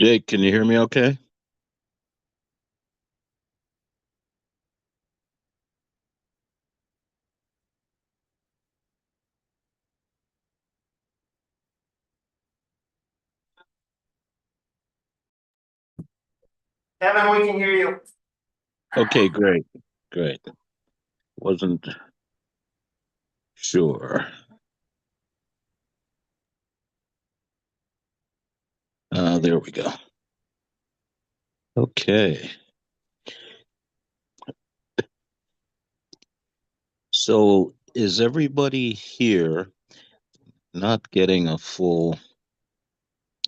Jake, can you hear me okay? Kevin, we can hear you. Okay, great. Great. Wasn't sure. There we go. Okay. So is everybody here not getting a full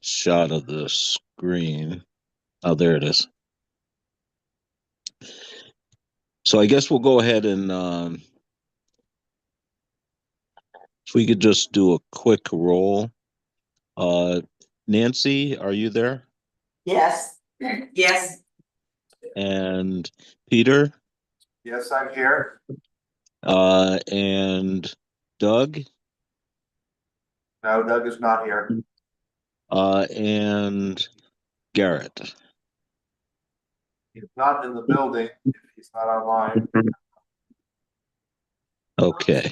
shot of the screen? Oh, there it is. So I guess we'll go ahead and if we could just do a quick roll. Nancy, are you there? Yes. Yes. And Peter? Yes, I'm here. And Doug? No, Doug is not here. And Garrett. He's not in the building if he's not online. Okay.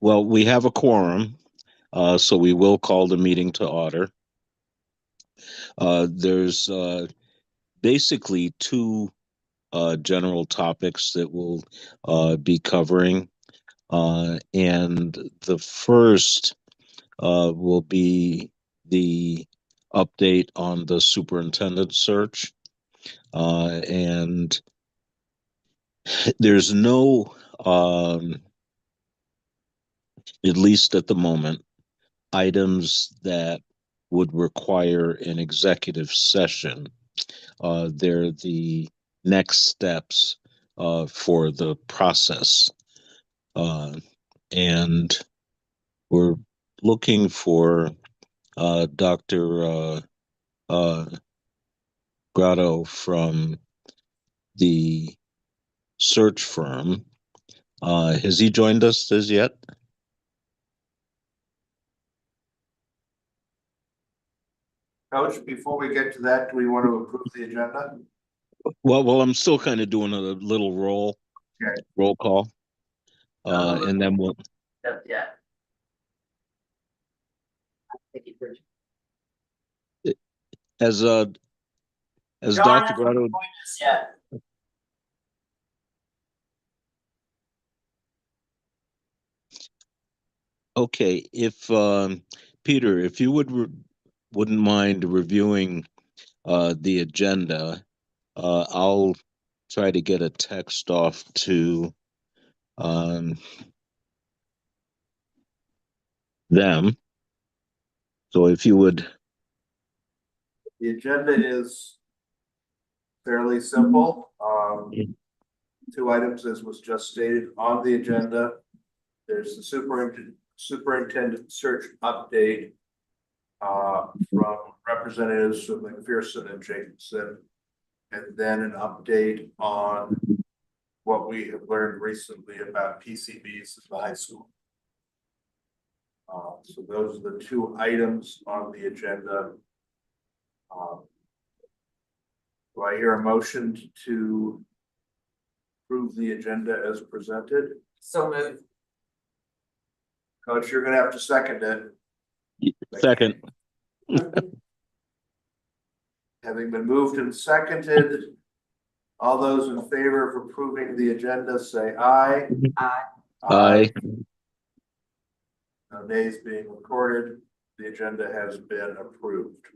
Well, we have a quorum, so we will call the meeting to order. There's basically two general topics that we'll be covering. And the first will be the update on the superintendent search. And there's no, at least at the moment, items that would require an executive session. They're the next steps for the process. And we're looking for Dr. Grotto from the search firm. Has he joined us as yet? Coach, before we get to that, do we want to approve the agenda? Well, I'm still kind of doing a little roll call, and then we'll. Yeah. As John Dr. hasn't Grotto. joined us yet. Okay, if Peter, if you wouldn't mind reviewing the agenda, I'll try to get a text off to them. So if you would. The agenda is fairly simple. Two items, as was just stated on the agenda. There's the superintendent search update from representatives from McPherson and Jacobson, and then an update on what we have learned recently about PCBs at the high school. So those are the two items on the agenda. Do I hear a motion to approve the agenda as presented? So moved. Coach, you're gonna have to second it. Second. Having been moved and seconded, all those in favor of approving the agenda say aye. Aye. Aye. No nays being recorded. The agenda has been approved.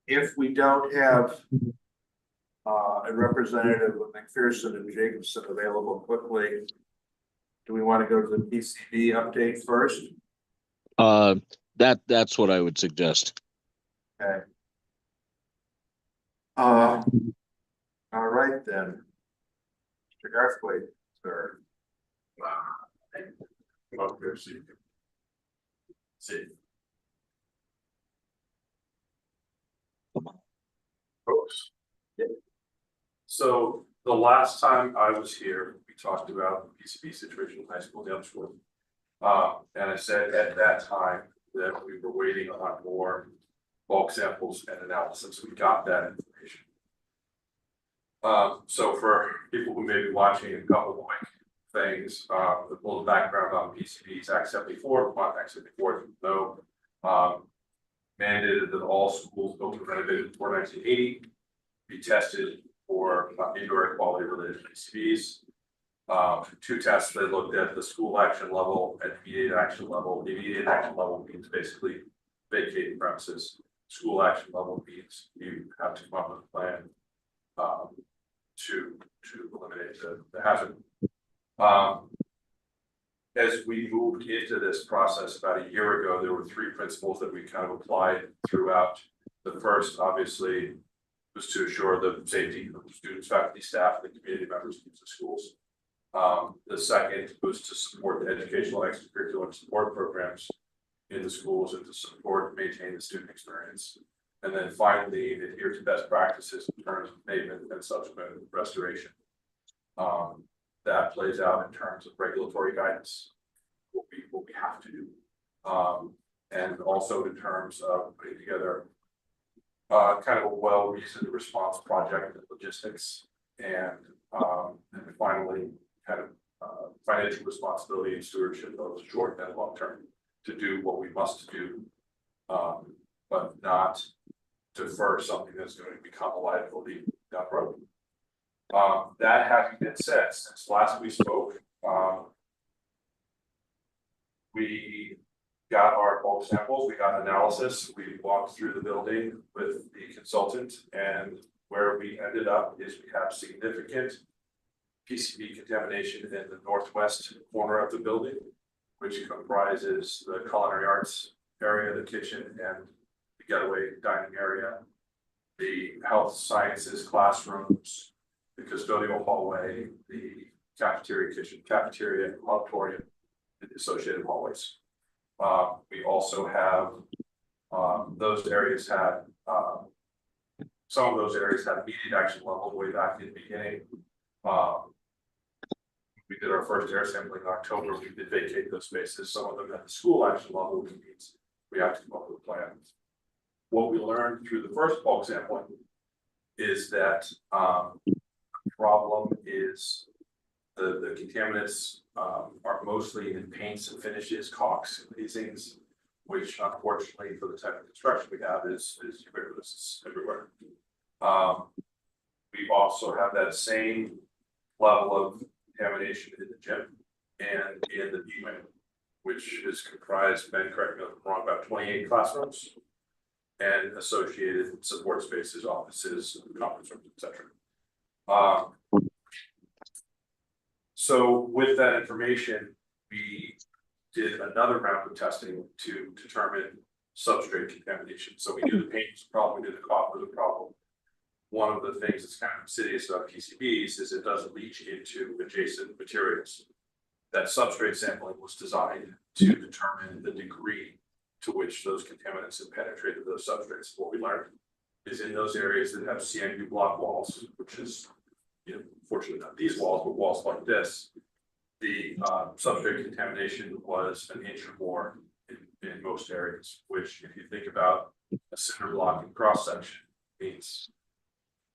If we don't have a representative of McPherson and Jacobson available quickly, do we want to go to the PCB update first? That's what I would suggest. Okay. All right then. Mr. Garthwaite, sir. Come up here, see. Folks. So the last time I was here, we talked about the PCB situation in high school, the other school. And I said at that time that we were waiting on more bulk samples and analysis. We got that information. So for people who may be watching, a couple of quick things, a little background on PCBs. Act 74, Act 74, no, mandated that all schools built and renovated before 1980 be tested for indoor air quality related PCBs. Two tests they looked at: the school action level and immediate action level. The immediate action level means basically vacating premises. School action level means you have to come up with a plan to eliminate the hazard. As we moved into this process about a year ago, there were three principles that we kind of applied throughout. The first, obviously, was to assure the safety of the students, faculty, staff, and the community members of the schools. The second was to support the educational and extracurricular support programs in the schools and to support and maintain the student experience. And then finally, adhere to best practices in terms of pavement and subsequent restoration. That plays out in terms of regulatory guidance, what we have to do, and also in terms of putting together kind of a well-reasoned response project and logistics, and finally, kind of financial responsibility and stewardship, both short and long term, to do what we must do, but not defer something that's going to become a liability down the road. That having been said, since last we spoke, we got our bulk samples, we got analysis, we walked through the building with the consultant, and where we ended up is we have significant PCB contamination in the northwest corner of the building, which comprises the culinary arts area, the kitchen, and the getaway dining area, the health sciences classrooms, the custodial hallway, the cafeteria, kitchen, cafeteria, auditorium, and the associated hallways. We also have those areas had some of those areas had immediate action level way back in the beginning. We did our first air sampling in October. We did vacate those spaces. Some of them at the school action level, which means we have to come up with a plan. What we learned through the first bulk sampling is that the problem is the contaminants are mostly in paints and finishes, caulks, and these things, which unfortunately for the type of construction we have is ubiquitous everywhere. We also have that same level of contamination in the gym and in the B wing, which is comprised, Ben, correct me if I'm wrong, about 28 classrooms and associated support spaces, offices, conference rooms, etc. So with that information, we did another round of testing to determine substrate contamination. So we knew the paint was a problem, we knew the caulk was a problem. One of the things that's kind of insidious about PCBs is it does leach into adjacent materials. That substrate sampling was designed to determine the degree to which those contaminants have penetrated those substrates. What we learned is in those areas that have CMU block walls, which is, fortunately not these walls, but walls like this, the substrate contamination was an inch or more in most areas, which if you think about a cinder block in cross section means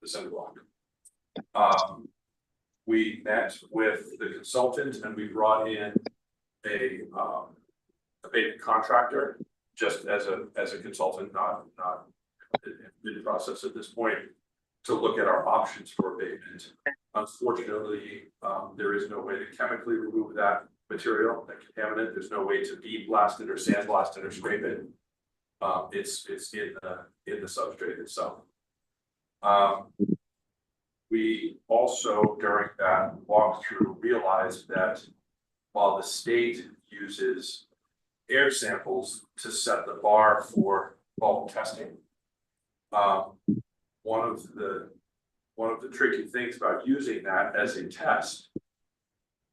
the cinder block. We met with the consultant and we brought in a pavement contractor just as a consultant, not in the process at this point, to look at our options for abatement. Unfortunately, there is no way to chemically remove that material, that contaminant. There's no way to bead blast it or sandblast it or scrape it. It's in the substrate itself. We also, during that walkthrough, realized that while the state uses air samples to set the bar for bulk testing, one of the tricky things about using that as a test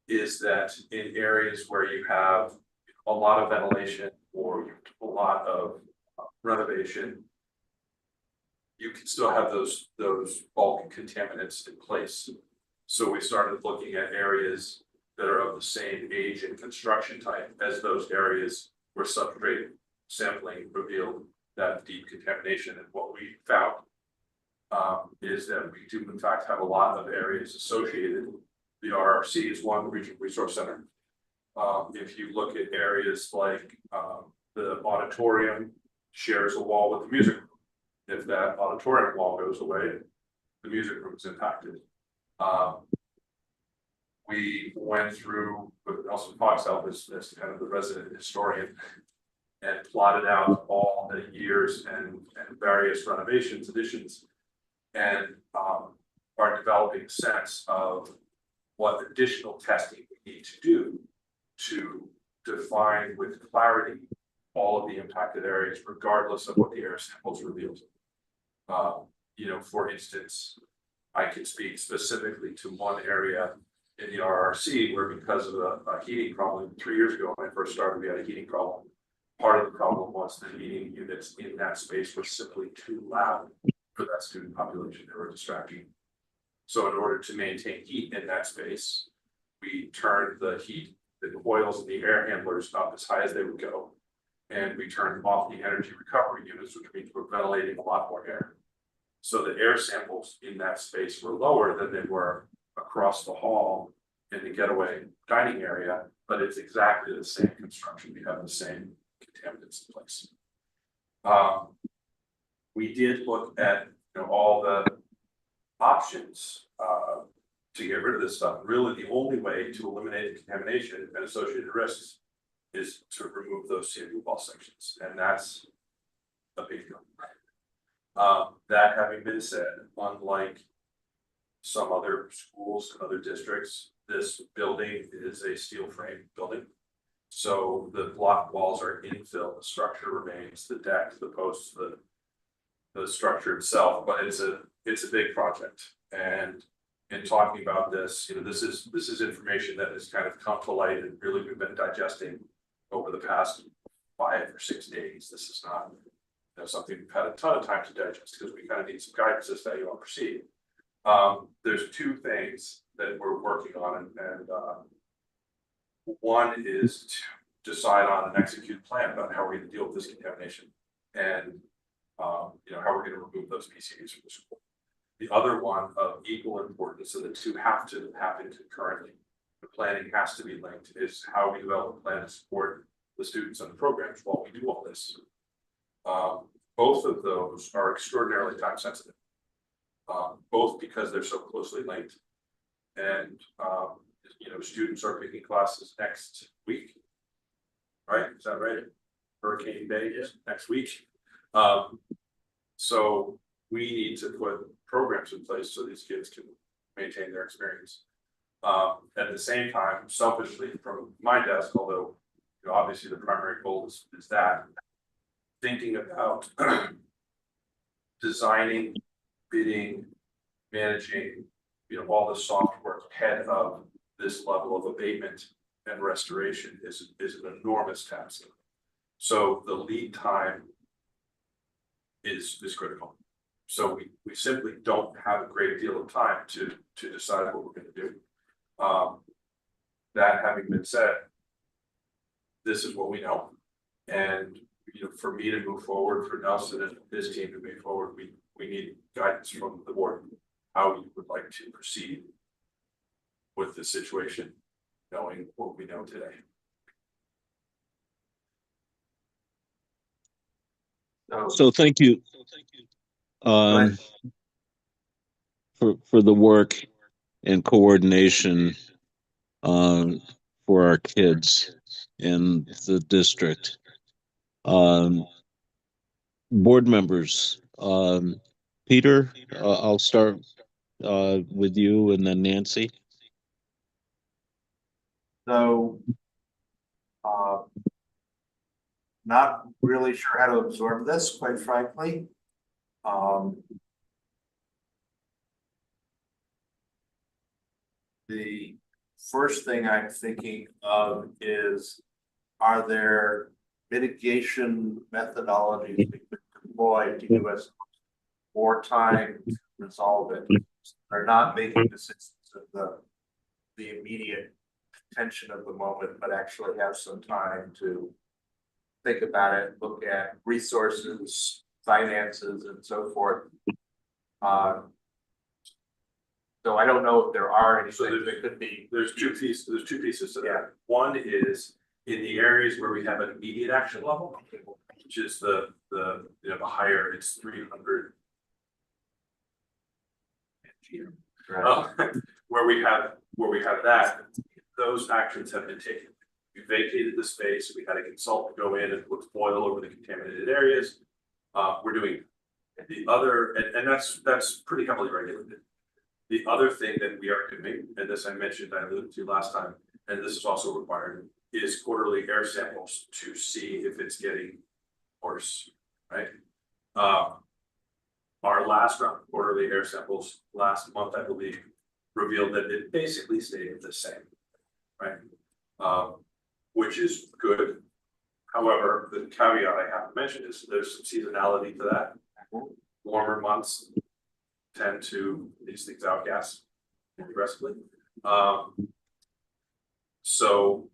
is that in areas where you have a lot of ventilation or a lot of renovation, you can still have those bulk contaminants in place. So we started looking at areas that are of the same age and construction type as those areas where substrate sampling revealed that deep contamination. And what we found is that we do in fact have a lot of areas associated. The RRC is one regional resource center. If you look at areas like the auditorium shares a wall with the music room. If that auditorium wall goes away, the music room is impacted. We went through with Nelson Foxell as kind of the resident historian and plotted out all the years and various renovations, additions, and are developing a sense of what additional testing we need to do to define with clarity all of the impacted areas, regardless of what the air samples revealed. For instance, I can speak specifically to one area in the RRC where, because of a heating problem 3 years ago when I first started, we had a heating problem. Part of the problem was the heating units in that space were simply too loud for that student population. They were distracting. So in order to maintain heat in that space, we turned the heat, the coils and the air handlers up as high as they would go. And we turned off the energy recovery units, which means we're ventilating a lot more air. So the air samples in that space were lower than they were across the hall in the getaway dining area, but it's exactly the same construction. We have the same contaminants in place. We did look at all the options to get rid of this stuff. Really, the only way to eliminate the contamination and associated risks is to remove those CMU wall sections, and that's a big deal. That having been said, unlike some other schools and other districts, this building is a steel frame building. So the block walls are infill, the structure remains, the deck, the posts, the structure itself, but it's a big project. And in talking about this, this is information that has kind of come to light and really we've been digesting over the past 5 or 6 days. This is not something we've had a ton of time to digest because we kind of need some guidance as to how you want to proceed. There's 2 things that we're working on, and one is to decide on an execute plan about how we're going to deal with this contamination and how we're going to remove those PCAs from the school. The other one of equal importance, so the 2 have to happen concurrently. The planning has to be linked, is how we develop a plan to support the students and the programs while we do all this. Both of those are extraordinarily time sensitive, both because they're so closely linked, and students are picking classes next week, right? Is that right? Hurricane Day is next week. So we need to put programs in place so these kids can maintain their experience. At the same time, selfishly from my desk, although obviously the primary goal is that, thinking about designing, bidding, managing, all the soft work ahead of this level of abatement and restoration is an enormous task. So the lead time is critical. So we simply don't have a great deal of time to decide what we're going to do. That having been said, this is what we know, and for me to move forward, for Nelson and his team to move forward, we need guidance from the board how we would like to proceed with the situation, knowing what we know today. So thank you for the work and coordination for our kids in the district. Board members, Peter, I'll start with you and then Nancy. So, not really sure how to absorb this, quite frankly. The first thing I'm thinking of is, are there mitigation methodologies we could deploy to give us more time to resolve it? They're not making decisions the immediate tension of the moment, but actually have some time to think about it, look at resources, finances, and so forth. So I don't know if there are any So things that could be. There's two pieces to that. Yeah. One is in the areas where we have an immediate action level, which is the higher, it's 300. Where we have that, those actions have been taken. We vacated the space, we had a consultant go in and put foil over the contaminated areas. We're doing the other, and that's pretty heavily regulated. The other thing that we are doing, and this I mentioned, I alluded to last time, and this is also required, is quarterly air samples to see if it's getting worse, right? Our last round of quarterly air samples last month, I believe, revealed that it basically stayed the same, right? Which is good. However, the caveat I have to mention is there's some seasonality to that. Warmer months tend to these things outgas aggressively. So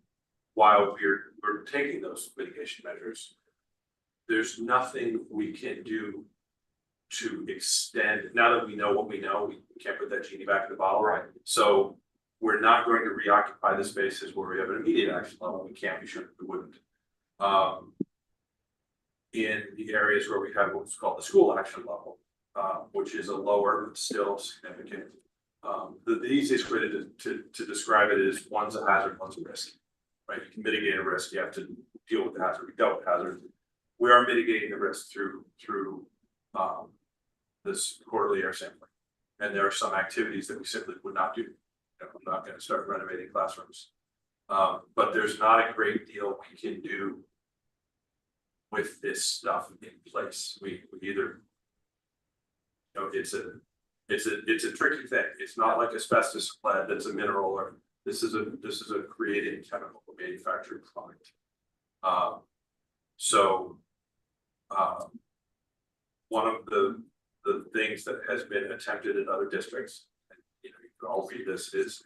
while we're taking those mitigation measures, there's nothing we can do to extend. Now that we know what we know, we can't put that genie back in the bottle, right? So we're not going to reoccupy the spaces where we have an immediate action level. We can't be sure we wouldn't. In the areas where we have what's called the school action level, which is a lower but still significant. The easiest way to describe it is one's a hazard, one's a risk, right? You can mitigate a risk, you have to deal with the hazard. We dealt with hazard. We are mitigating the risk through this quarterly air sampling, and there are some activities that we simply would not do. I'm not going to start renovating classrooms, but there's not a great deal we can do with this stuff in place. We either, it's a tricky thing. It's not like asbestos lead that's a mineral, or this is a created chemical manufactured product. One of the things that has been attempted in other districts, and you can all read this, is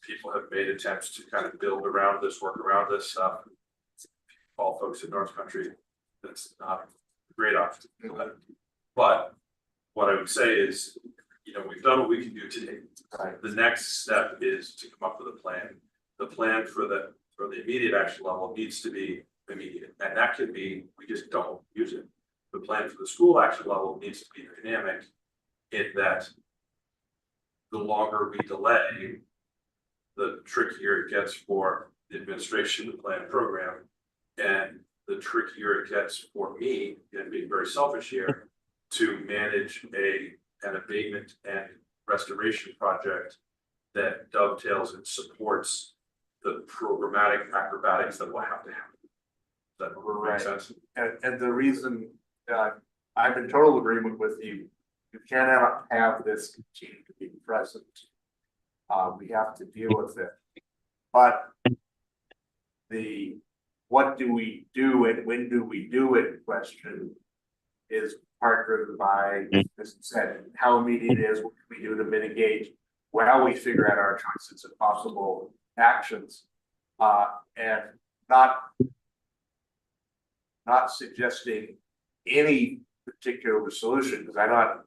people have made attempts to kind of build around this, work around this stuff. All folks in North Country, that's not a great option. But what I would say is, we've done what we can do today. Right. The next step is to come up with a plan. The plan for the immediate action level needs to be immediate, and that can be we just don't use it. The plan for the school action level needs to be dynamic, in that the longer we delay, the trickier it gets for the administration to plan a program. And the trickier it gets for me, and being very selfish here, to manage an abatement and restoration project that dovetails and supports the programmatic acrobatics that will have to happen. Does that make sense? And the reason I'm in total agreement with you, you cannot have this continue to be present. We have to deal with it. But what do we do and when do we do it question is part driven by, as I said, how immediate it is, what can we do to mitigate, how we figure out our choices and possible actions, and not suggesting any particular solution, because I'm not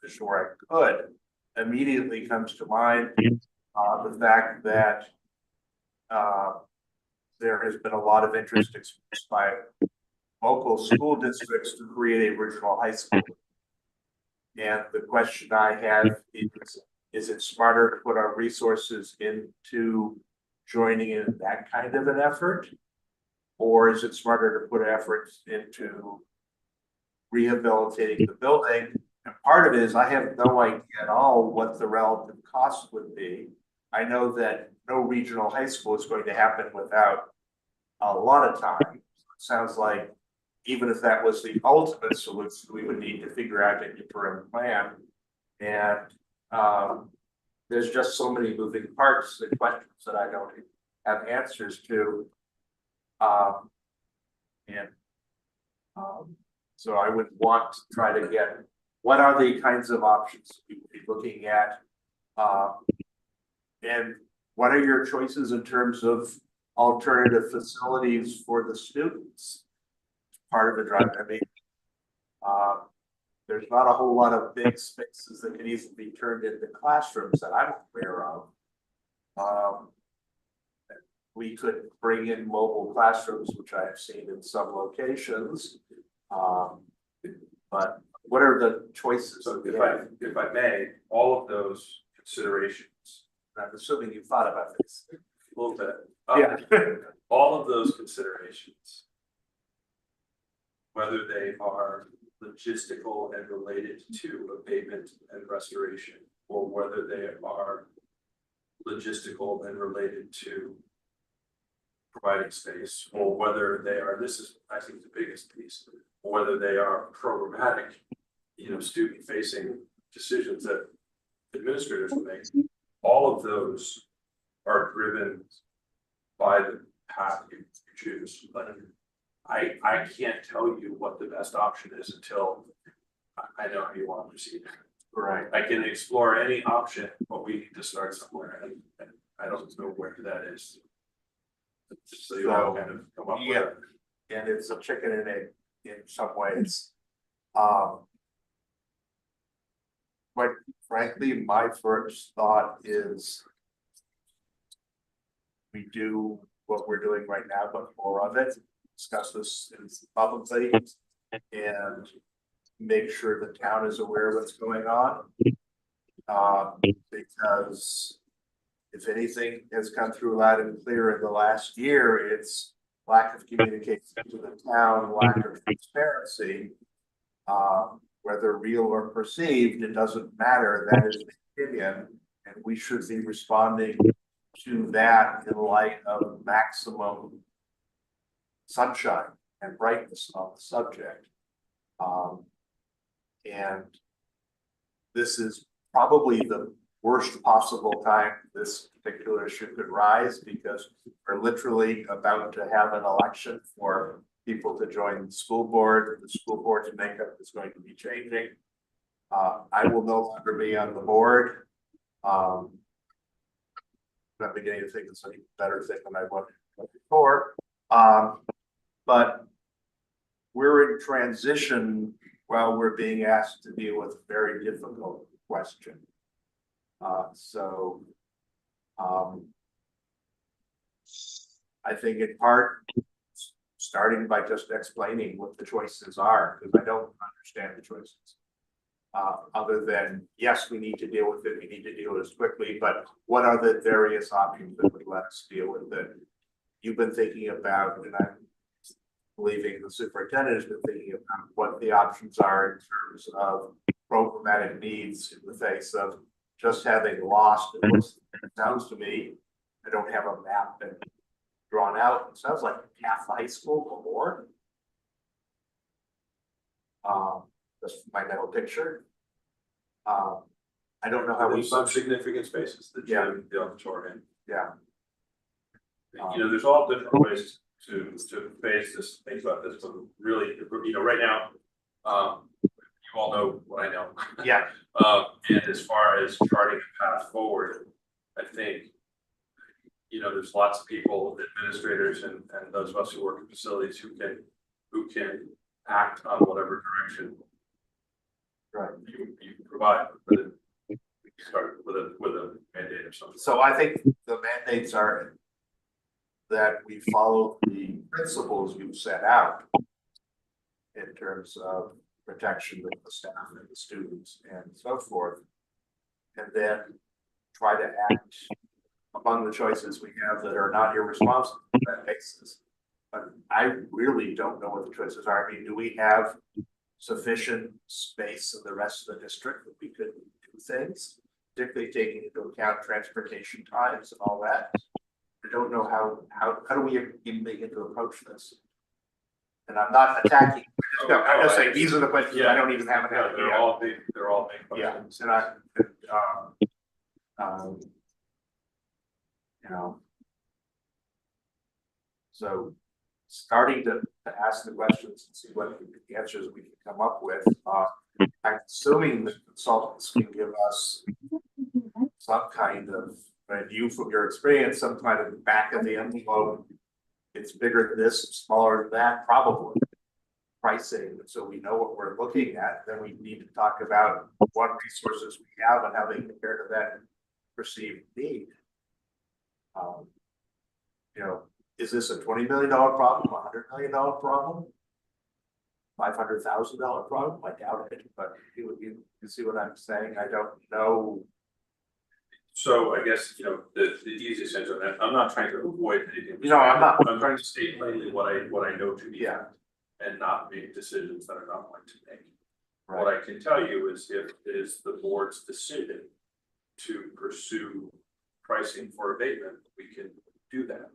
sure I could. Immediately comes to mind the fact that there has been a lot of interest expressed by local school districts to create a regional high school. And the question I have is it smarter to put our resources into joining in that kind of an effort? Or is it smarter to put efforts into rehabilitating the building? And part of it is I have no idea at all what the relative cost would be. I know that no regional high school is going to happen without a lot of time. It sounds like even if that was the ultimate solution, we would need to figure out an interim plan. And there's just so many moving parts and questions that I don't have answers to. So I would want to try to get what are the kinds of options we would be looking at. And what are your choices in terms of alternative facilities for the students? Part of the drive, I mean, there's not a whole lot of big spaces that can easily be turned into classrooms that I'm aware of. We could bring in mobile classrooms, which I have seen in some locations. But what are the choices? So if I may, all of those considerations, I'm assuming you thought about this. a little bit. Yeah. All of those considerations, whether they are logistical and related to abatement and restoration, or whether they are logistical and related to providing space, or whether they are, this is, I think, the biggest piece, or whether they are programmatic, student facing decisions that administrators will make, all of those are driven by the path you choose. But I can't tell you what the best option is until I know how you want to proceed. Right. I can explore any option, but we need to start somewhere, and I don't know where that is. So you all kind of come up with it. And it's a chicken and egg in some ways. Quite frankly, my first thought is we do what we're doing right now, but more of it, discuss this publicly and make sure the town is aware of what's going on. Because if anything has come through loud and clear in the last year, it's lack of communication to the town, lack of transparency. Whether real or perceived, it doesn't matter. That is the opinion, and we should be responding to that in light of maximum sunshine and brightness on the subject. And this is probably the worst possible time this particular issue could rise, because we're literally about to have an election for people to join the school board. The school board's makeup is going to be changing. I will no longer be on the board. I'm beginning to think it's a better thing than I was before. But we're in transition while we're being asked to deal with a very difficult question. I think in part, starting by just explaining what the choices are, because I don't understand the choices. Other than, yes, we need to deal with it, we need to deal with it quickly, but what are the various options that would let us deal with it? You've been thinking about, and I'm believing the superintendent has been thinking about what the options are in terms of programmatic needs in the face of just having lost. It sounds to me, I don't have a map and drawn out. It sounds like half high school or more. That's my mental picture. I don't know how we. There's some significant spaces, the gym, the auditorium. Yeah. There's all different ways to face this, think about this, but really, right now, you all know what I know. Yeah. And as far as charting a path forward, I think, there's lots of people, administrators and those of us who work in facilities who can act on whatever direction you provide, but we start with a mandate or something. So I think the mandates are that we follow the principles you set out in terms of protection of the staff and the students and so forth, and then try to act among the choices we have that are not irresponsible on that basis. But I really don't know what the choices are. I mean, do we have sufficient space in the rest of the district that we could do things, particularly taking into account transportation times and all that? I don't know how do we even begin to approach this? And I'm not attacking. I'm just saying these are the questions I don't even have an idea. They're all big questions. Yeah, and so starting to ask the questions and see what the answers we can come up with. I'm assuming the consultants can give us some kind of, and you from your experience, some kind of back of the envelope. It's bigger than this, smaller than that, probably. Pricing, so we know what we're looking at, then we need to talk about what resources we have and how they compare to that perceived need. You know, is this a $20 million problem, $100 million problem? $500,000 problem? I doubt it, but you see what I'm saying? I don't know. So I guess, you know, the easiest answer, and I'm not trying to avoid anything. No, I'm not. I'm trying to state plainly what I know to be. Yeah. And not make decisions that are not going to make. Right. What I can tell you is if it is the board's decision to pursue pricing for abatement, we can do that.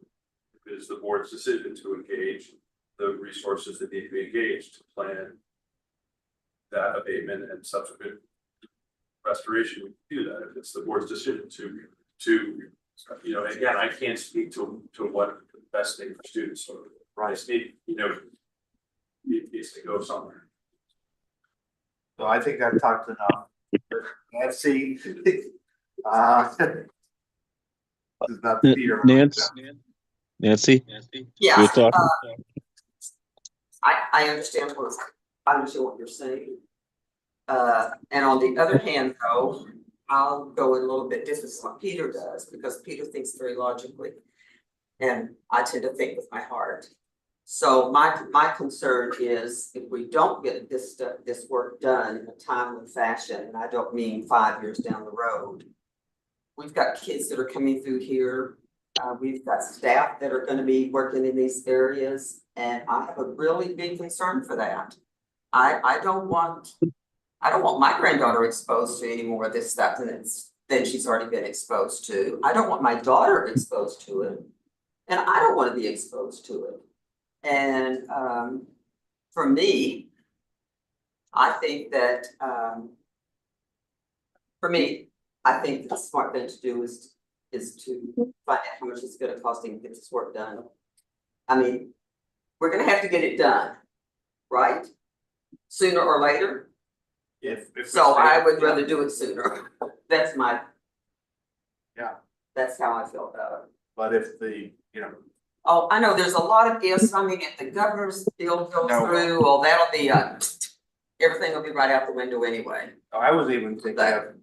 If it is the board's decision to engage the resources that need to be engaged to plan that abatement and subsequent restoration, we can do that. If it's the board's decision to you know, again, I can't speak to what the best thing for students are. Right. You know, it needs to go somewhere. So I think I've talked enough. Nancy. This is not Peter. Nancy, Yeah, your thought? I understand what you're saying. And on the other hand, though, I'll go a little bit different from what Peter does, because Peter thinks very logically. And I tend to think with my heart. So my concern is if we don't get this work done in a timely fashion, and I don't mean 5 years down the road. We've got kids that are coming through here. We've got staff that are going to be working in these areas, and I have a really big concern for that. I don't want my granddaughter exposed to any more of this stuff than she's already been exposed to. I don't want my daughter exposed to it, and I don't want to be exposed to it. And for me, I think that the smart thing to do is to find out how much it's going to cost to get this work done. I mean, we're going to have to get it done, right? Sooner or later. So I would rather do it sooner. That's how I feel about it. But if Oh, I know there's a lot of ifs. I mean, if the governor's bill goes through, well, that'll be everything will be right out the window anyway. I was even thinking of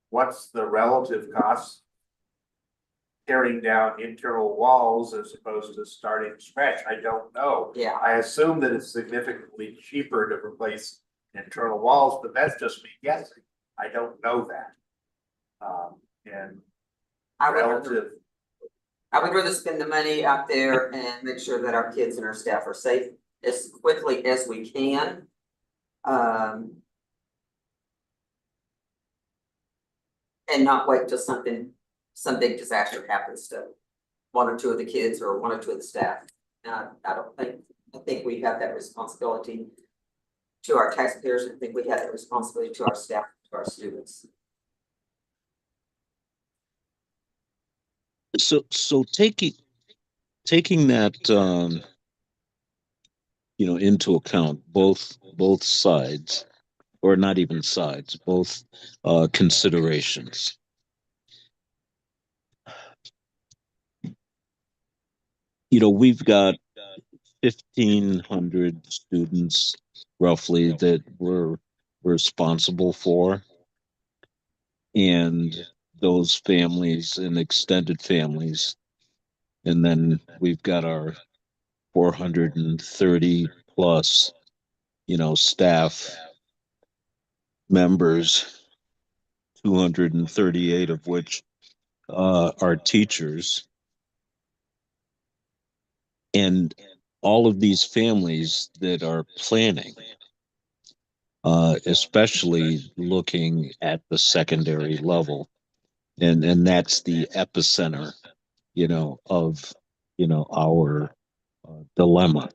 what's the relative cost tearing down internal walls as opposed to starting from scratch. I don't know. Yeah. I assume that it's significantly cheaper to replace internal walls, but that's just me guessing. I don't know that. And I would rather spend the money out there and make sure that our kids and our staff are safe as quickly as we can. And not wait till some big disaster happens to one or two of the kids or one or two of the staff. I think we have that responsibility to our taxpayers. I think we have that responsibility to our staff, to our students. So taking that into account, both sides, or not even sides, both considerations. We've got 1,500 students roughly that we're responsible for, and those families and extended families, and then we've got our 430 plus staff members, 238 of which are teachers, and all of these families that are planning, especially looking at the secondary level, and that's the epicenter of our dilemma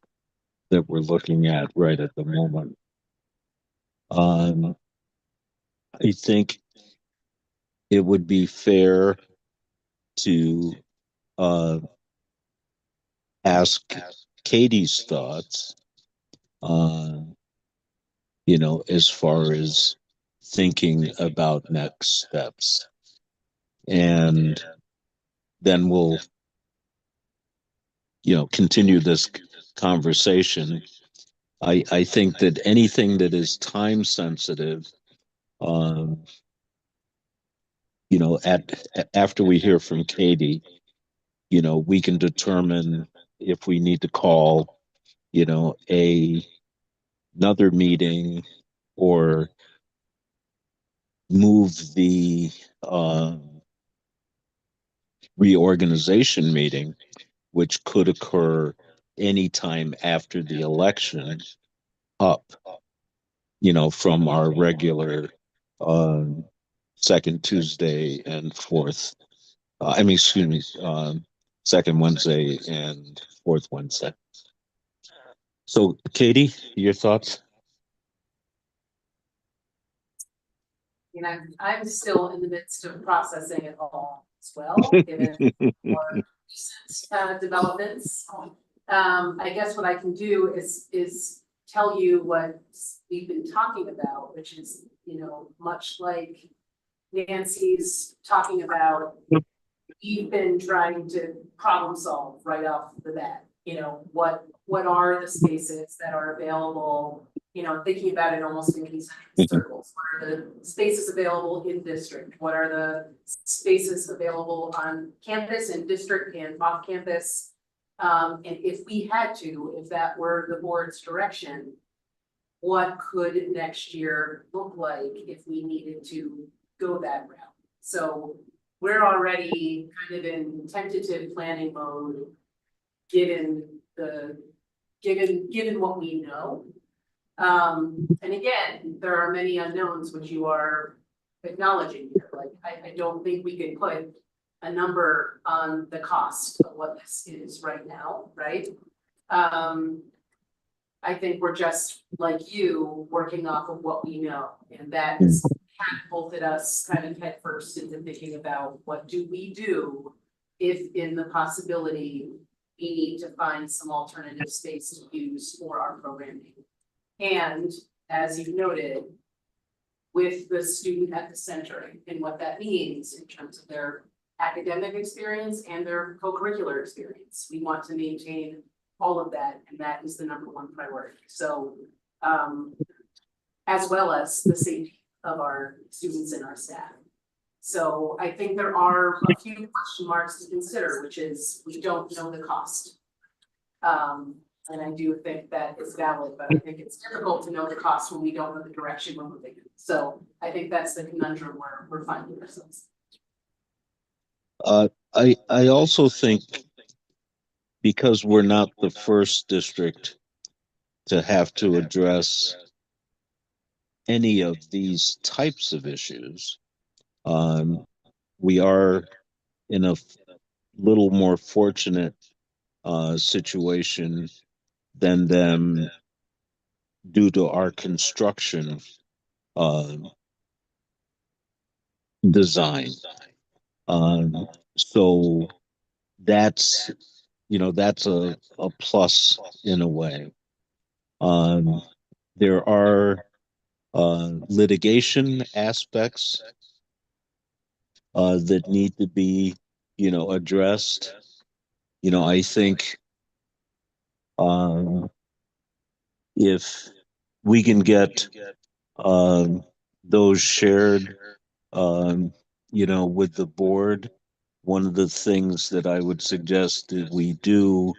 that we're looking at right at the moment. I think it would be fair to ask Katie's thoughts, as far as thinking about next steps. and then we'll, continue this conversation. I think that anything that is time sensitive, um, after we hear from Katie, we can determine if we need to call, another meeting or move the reorganization meeting, which could occur anytime after the election, up, from our regular second Tuesday and fourth. Excuse me, second Wednesday and fourth Wednesday. So, Katie, your thoughts? I'm still in the midst of processing it all as well, given more recent developments. I guess what I can do is tell you what we've been talking about, which is, much like Nancy's talking about, we've been trying to problem solve right off the bat. What are the spaces that are available? Thinking about it almost in concentric circles. What are the spaces available in district? What are the spaces available on campus and district and off campus? And if that were the board's direction, what could next year look like if we needed to go that route? So we're already kind of in tentative planning mode, given what we know. And again, there are many unknowns which you are acknowledging here. Like, I don't think we can put a number on the cost of what this is right now, right? I think we're just like you, working off of what we know, and that has catapulted us kind of headfirst into thinking about what do we do if in the possibility we need to find some alternative space to use for our programming. And as you've noted, with the student at the center and what that means in terms of their academic experience and their co-curricular experience, we want to maintain all of that, and that is the #1 priority. So, as well as the safety of our students and our staff. So I think there are a few question marks to consider, which is we don't know the cost. And I do think that is valid, but I think it's difficult to know the cost when we don't know the direction we're moving in. So I think that's the conundrum where we're finding ourselves. I also think, because we're not the first district to have to address any of these types of issues, we are in a little more fortunate situation than them due to our construction design. So that's a plus in a way. There are litigation aspects that need to be, addressed. I think if we can get those shared, with the board, one of the things that I would suggest that we do,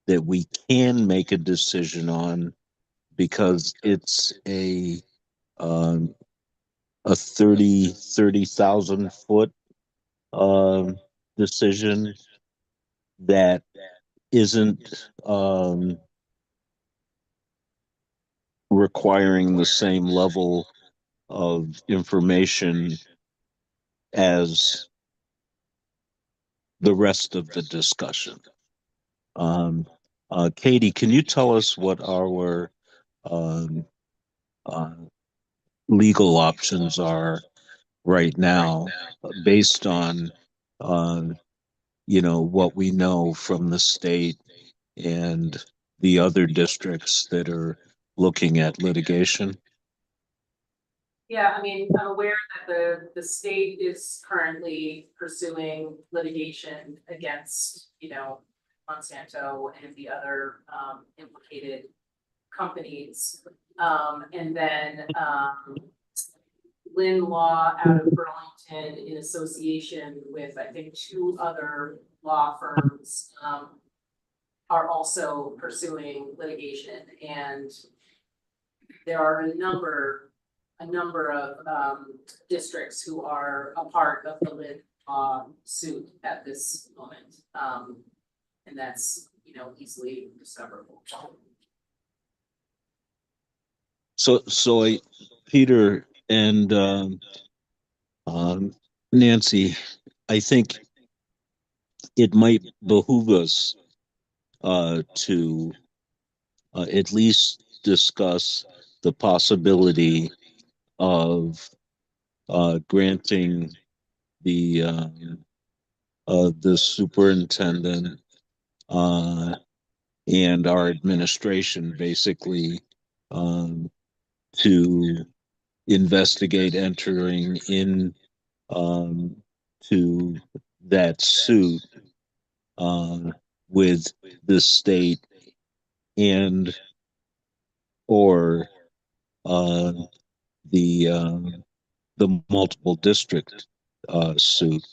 that we can make a decision on, because it's a 30,000 foot decision that isn't requiring the same level of information as the rest of the discussion. Katie, can you tell us what our legal options are right now, based on what we know from the state and the other districts that are looking at litigation? Yeah, I mean, I'm aware that the state is currently pursuing litigation against, Monsanto and the other implicated companies. And then Lynn Law out of Burlington in association with, I think, 2 other law firms are also pursuing litigation, and there are a number of districts who are a part of the Lynn Law suit at this moment. And that's, easily discoverable. So Peter and Nancy, I think it might behoove us to at least discuss the possibility of granting the superintendent and our administration basically to investigate entering in to that suit with the state and or uh, the multiple district suit.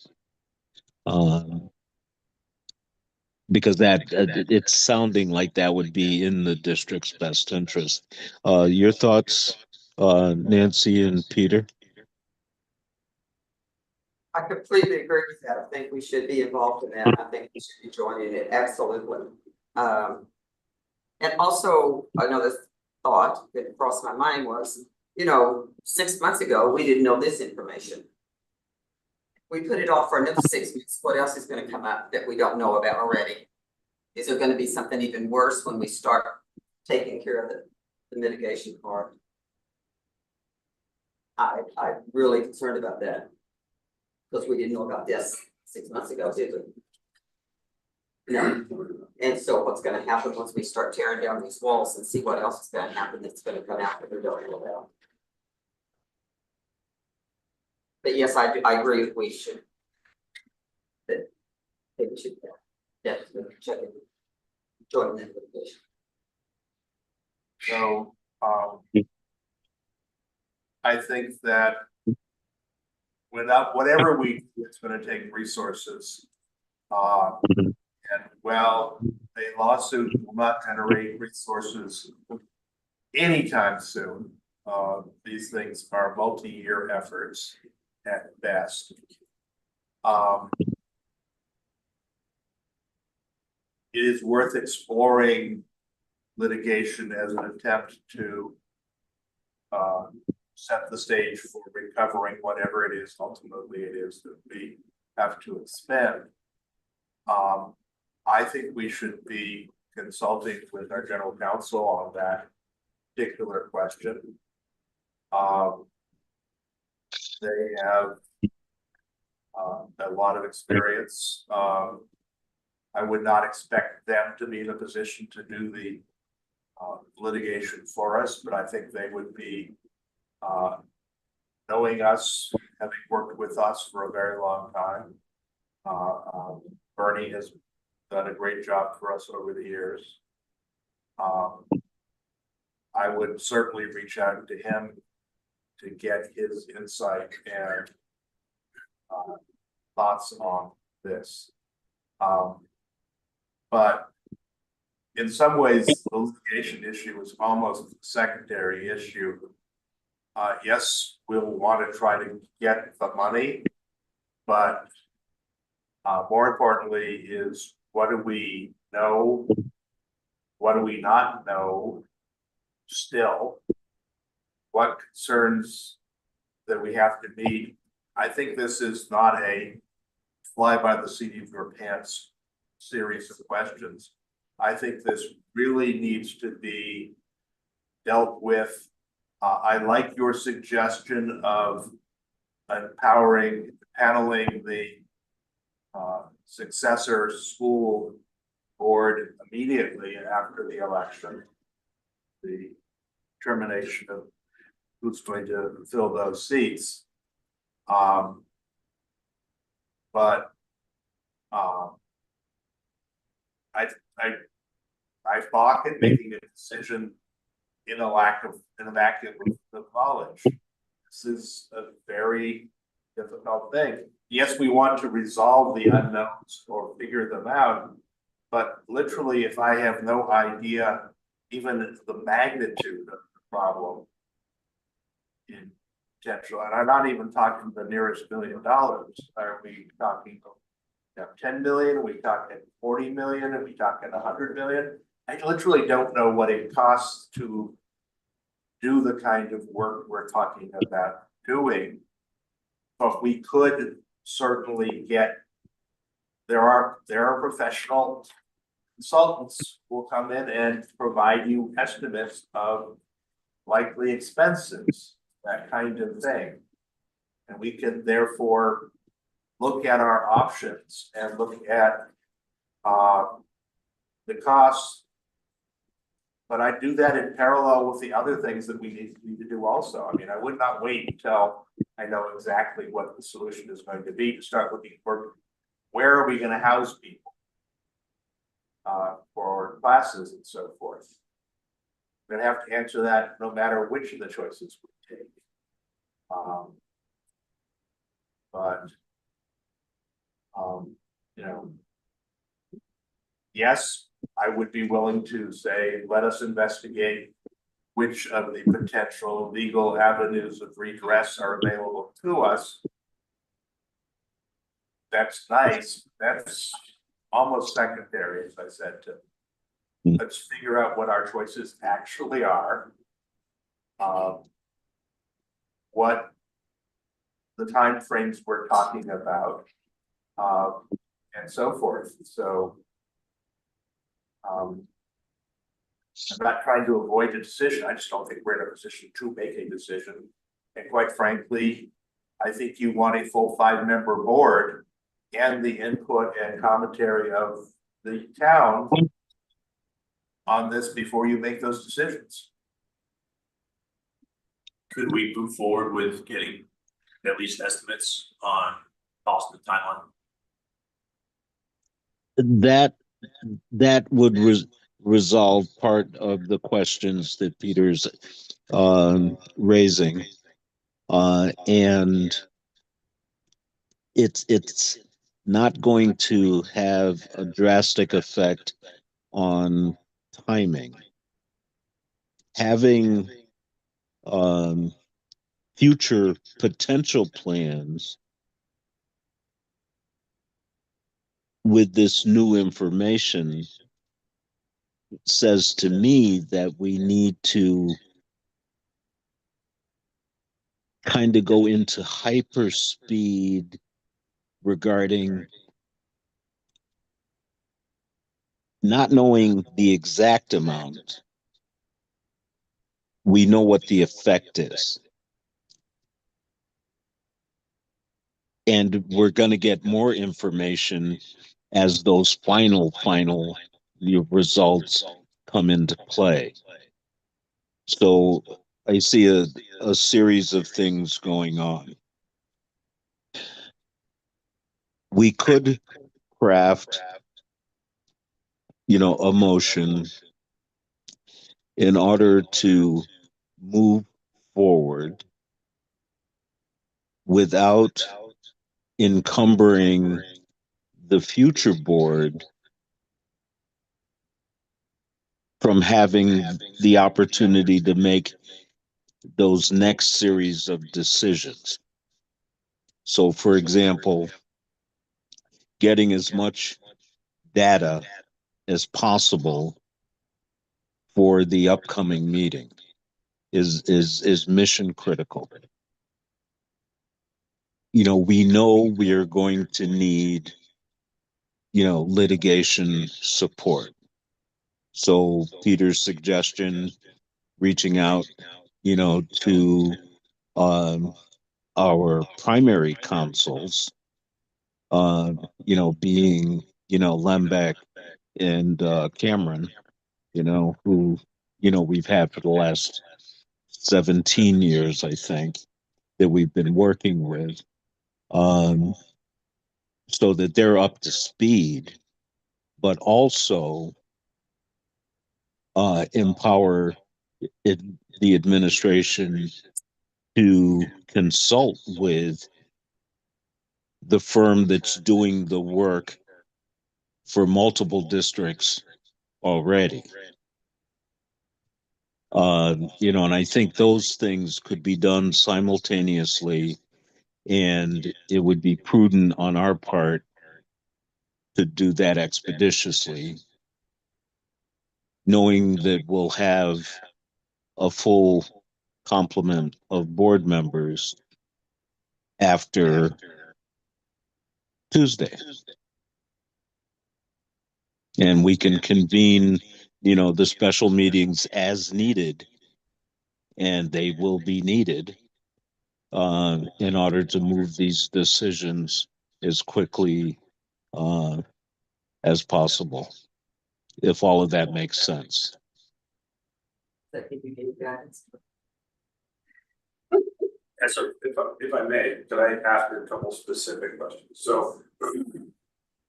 Because that it's sounding like that would be in the district's best interest. Your thoughts, Nancy and Peter? I completely agree with that. I think we should be involved in that. I think we should be joining it, absolutely. And also another thought that crossed my mind was, 6 months ago, we didn't know this information. We put it off for another 6 months. What else is going to come up that we don't know about already? Is there going to be something even worse when we start taking care of the mitigation part? I'm really concerned about that. Because we didn't know about this 6 months ago, did we? No. And so what's gonna happen once we start tearing down these walls and see what else is gonna happen that's gonna come out that we don't know about? But yes, I agree that we should. That we should definitely check it. Join that litigation. So, I think that whatever we do, it's gonna take resources. And well, a lawsuit will not generate resources anytime soon. These things are multi-year efforts at best. It is worth exploring litigation as an attempt to set the stage for recovering whatever it is ultimately it is that we have to expend. I think we should be consulting with our general counsel on that particular question. They have a lot of experience. I would not expect them to be in a position to do the litigation for us, but I think they would be knowing us, having worked with us for a very long time. Bernie has done a great job for us over the years. I would certainly reach out to him to get his insight and thoughts on this. But in some ways, the litigation issue is almost a secondary issue. Yes, we'll want to try to get the money, but more importantly is what do we know? What do we not know still? What concerns that we have to meet? I think this is not a fly by the seat of your pants series of questions. I think this really needs to be dealt with. I like your suggestion of paneling the successor school board immediately after the election, the termination of who's going to fill those seats. But I balk at making a decision in a vacuum of knowledge. This is a very difficult thing. Yes, we want to resolve the unknowns or figure them out, but literally, if I have no idea even the magnitude of the problem in potential, and I'm not even talking the nearest $1 million. Are we talking 10 million? Are we talking 40 million? Are we talking 100 million? I literally don't know what it costs to do the kind of work we're talking about doing. But we could certainly get, there are professional consultants who will come in and provide you estimates of likely expenses, that kind of thing. And we can therefore look at our options and look at the costs. But I do that in parallel with the other things that we need to do also. I mean, I would not wait until I know exactly what the solution is going to be to start looking for where are we going to house people for classes and so forth. We're going to have to answer that no matter which of the choices we take. You know, yes, I would be willing to say, let us investigate which of the potential legal avenues of redress are available to us. That's nice. That's almost secondary, as I said. Let's figure out what our choices actually are. What the time frames we're talking about, and so forth. So I'm not trying to avoid a decision. I just don't think we're in a position to make a decision. And quite frankly, I think you want a full 5-member board and the input and commentary of the town on this before you make those decisions. Could we move forward with getting at least estimates on cost and timeline? That would resolve part of the questions that Peter's raising, and it's not going to have a drastic effect on timing. Having future potential plans with this new information says to me that we need to kind of go into hyper speed regarding not knowing the exact amount. We know what the effect is. And we're going to get more information as those final results come into play. So I see a series of things going on. We could craft, a motion in order to move forward without encumbering the future board from having the opportunity to make those next series of decisions. So, for example, getting as much data as possible for the upcoming meeting is mission critical. We know we are going to need, litigation support. So Peter's suggestion, reaching out, to our primary counsels, being, Lembeck and Cameron, who, we've had for the last 17 years, I think, that we've been working with. So that they're up to speed, but also empower it, the administration to consult with the firm that's doing the work for multiple districts already. And I think those things could be done simultaneously, and it would be prudent on our part to do that expeditiously, knowing that we'll have a full complement of board members after Tuesday. And we can convene, the special meetings as needed, and they will be needed in order to move these decisions as quickly as possible, if all of that makes sense. I think you gave guidance. And so if I may, could I ask a couple specific questions? So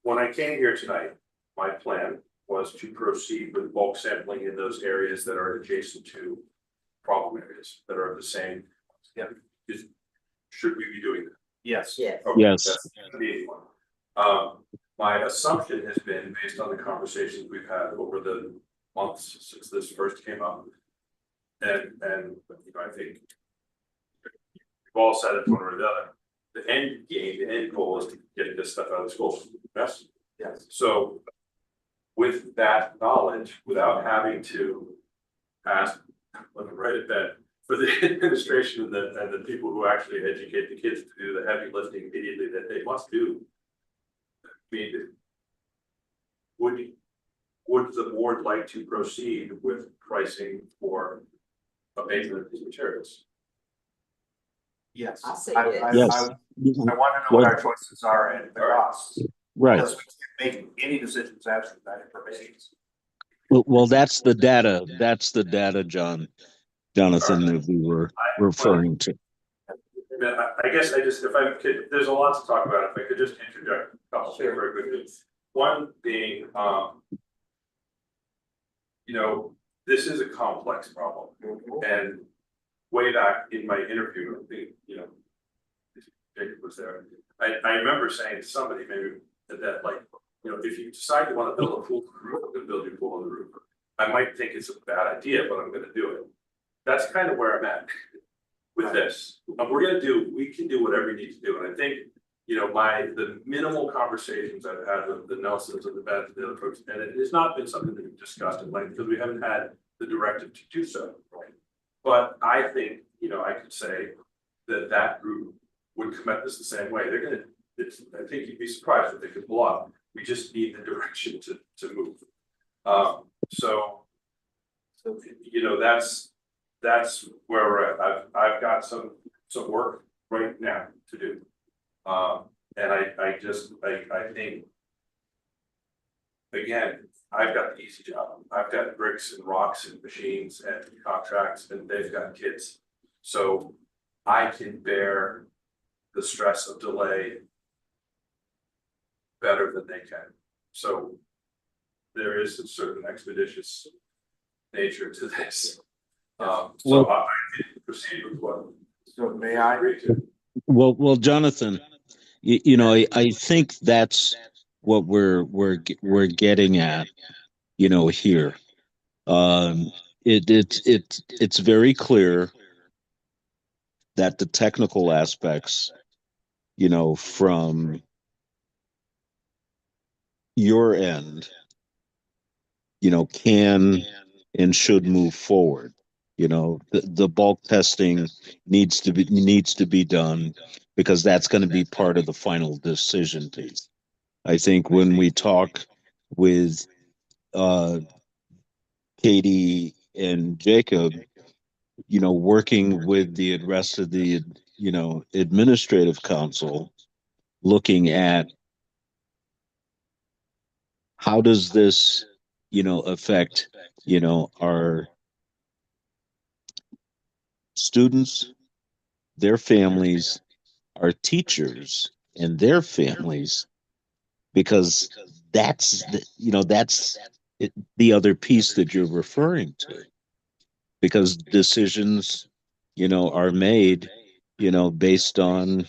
when I came here tonight, my plan was to proceed with bulk sampling in those areas that are adjacent to problem areas that are the same. Yeah. Should we be doing that? Yes. Yes. Okay, Yes. that's the easy one. My assumption has been, based on the conversations we've had over the months since this first came up, and I think we've all said it one or the other, the end game, the end goal is to get this stuff out of the schools. Yes? Yes. So with that knowledge, without having to ask, let me write it down, for the administration and the people who actually educate the kids to do the heavy lifting immediately that they must do. I mean, would the board like to proceed with pricing for abatement of these materials? Yes. I say I yes. want to know what our choices are and the costs. Right. Because we can't make any decisions absent that information. Well, that's the data. That's the data, Jonathan, that we were referring to. I guess if I could, there's a lot to talk about. If I could just interject a couple things very quickly. One being, this is a complex problem. And way back in my interview, I think, Jacob was there. I remember saying to somebody maybe that like, if you decide you want to build a pool on the roof, I'm going to build your pool on the roof. I might think it's a bad idea, but I'm going to do it. That's kind of where I'm at with this. We can do whatever we need to do. And I think, the minimal conversations I've had with the Nelsons and the Beds and the other folks, and it has not been something that we've discussed at length because we haven't had the directive to do so. Right? But I think, I could say that group would come at this the same way. I think you'd be surprised what they could pull off. We just need the direction to move. So that's where we're at. I've got some work right now to do. And I think, again, I've got the easy job. I've got bricks and rocks and machines and contracts, and they've got kids. So I can bear the stress of delay better than they can. So there is a certain expeditious nature to this. So I can proceed with what. So may I? Well, Jonathan, I think that's what we're getting at, here. It's very clear that the technical aspects, from your end, can and should move forward. The bulk testing needs to be done because that's going to be part of the final decision piece. I think when we talk with Katie and Jacob, working with the rest of the administrative council, looking at how does this affect our students, their families, our teachers and their families, because that's that's the other piece that you're referring to, because decisions, are made, based on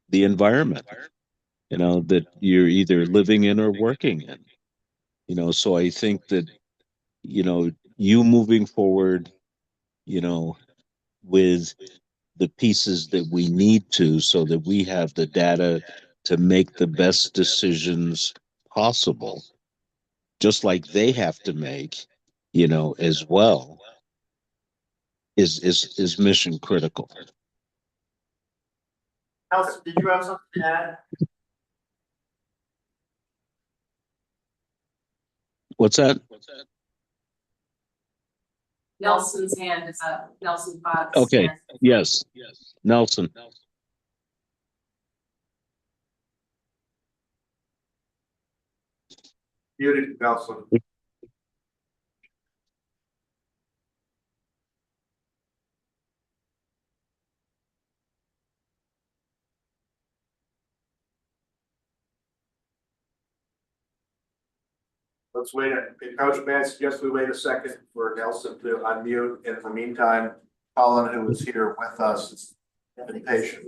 the environment, that you're either living in or working in. So I think that, you moving forward, with the pieces that we need to, so that we have the data to make the best decisions possible, just like they have to make, as well, is mission critical. Nelson, did you have something to add? What's that? Nelson's hand is up, Nelson Fox. Okay, yes, Nelson. Muted, Nelson. Let's wait. Coach, may I suggest we wait a second for Nelson to unmute? In the meantime, Colin, who is here with us, has been patient.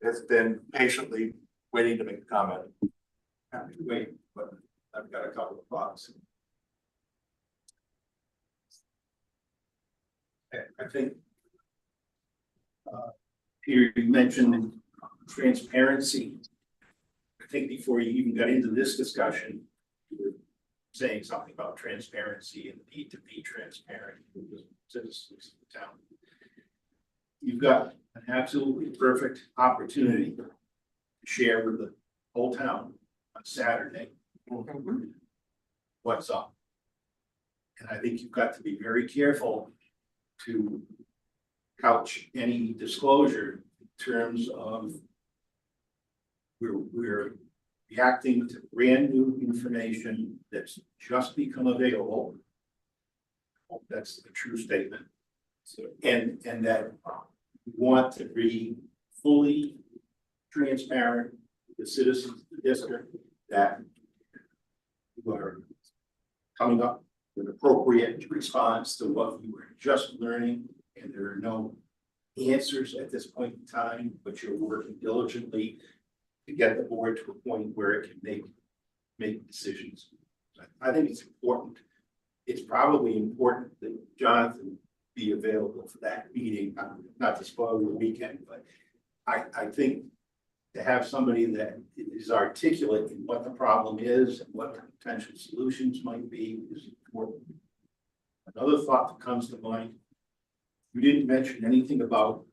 Has been patiently waiting to make a comment. Happy to wait, but I've got a couple of thoughts. I think Peter, you mentioned transparency. I think before you even got into this discussion, you were saying something about transparency and the need to be transparent with the citizens of the town. You've got an absolutely perfect opportunity to share with the whole town on Saturday what's up. And I think you've got to be very careful to couch any disclosure in terms of we're reacting to brand new information that's just become available. That's a true statement. So, and that we want to be fully transparent with the citizens of the district, that you are coming up with appropriate response to what you were just learning, and there are no answers at this point in time, but you're working diligently to get the board to a point where it can make decisions. I think it's important. It's probably important that Jonathan be available for that meeting, not to spoil the weekend, but I think to have somebody that is articulate in what the problem is and what the potential solutions might be is important. Another thought that comes to mind, you didn't mention anything about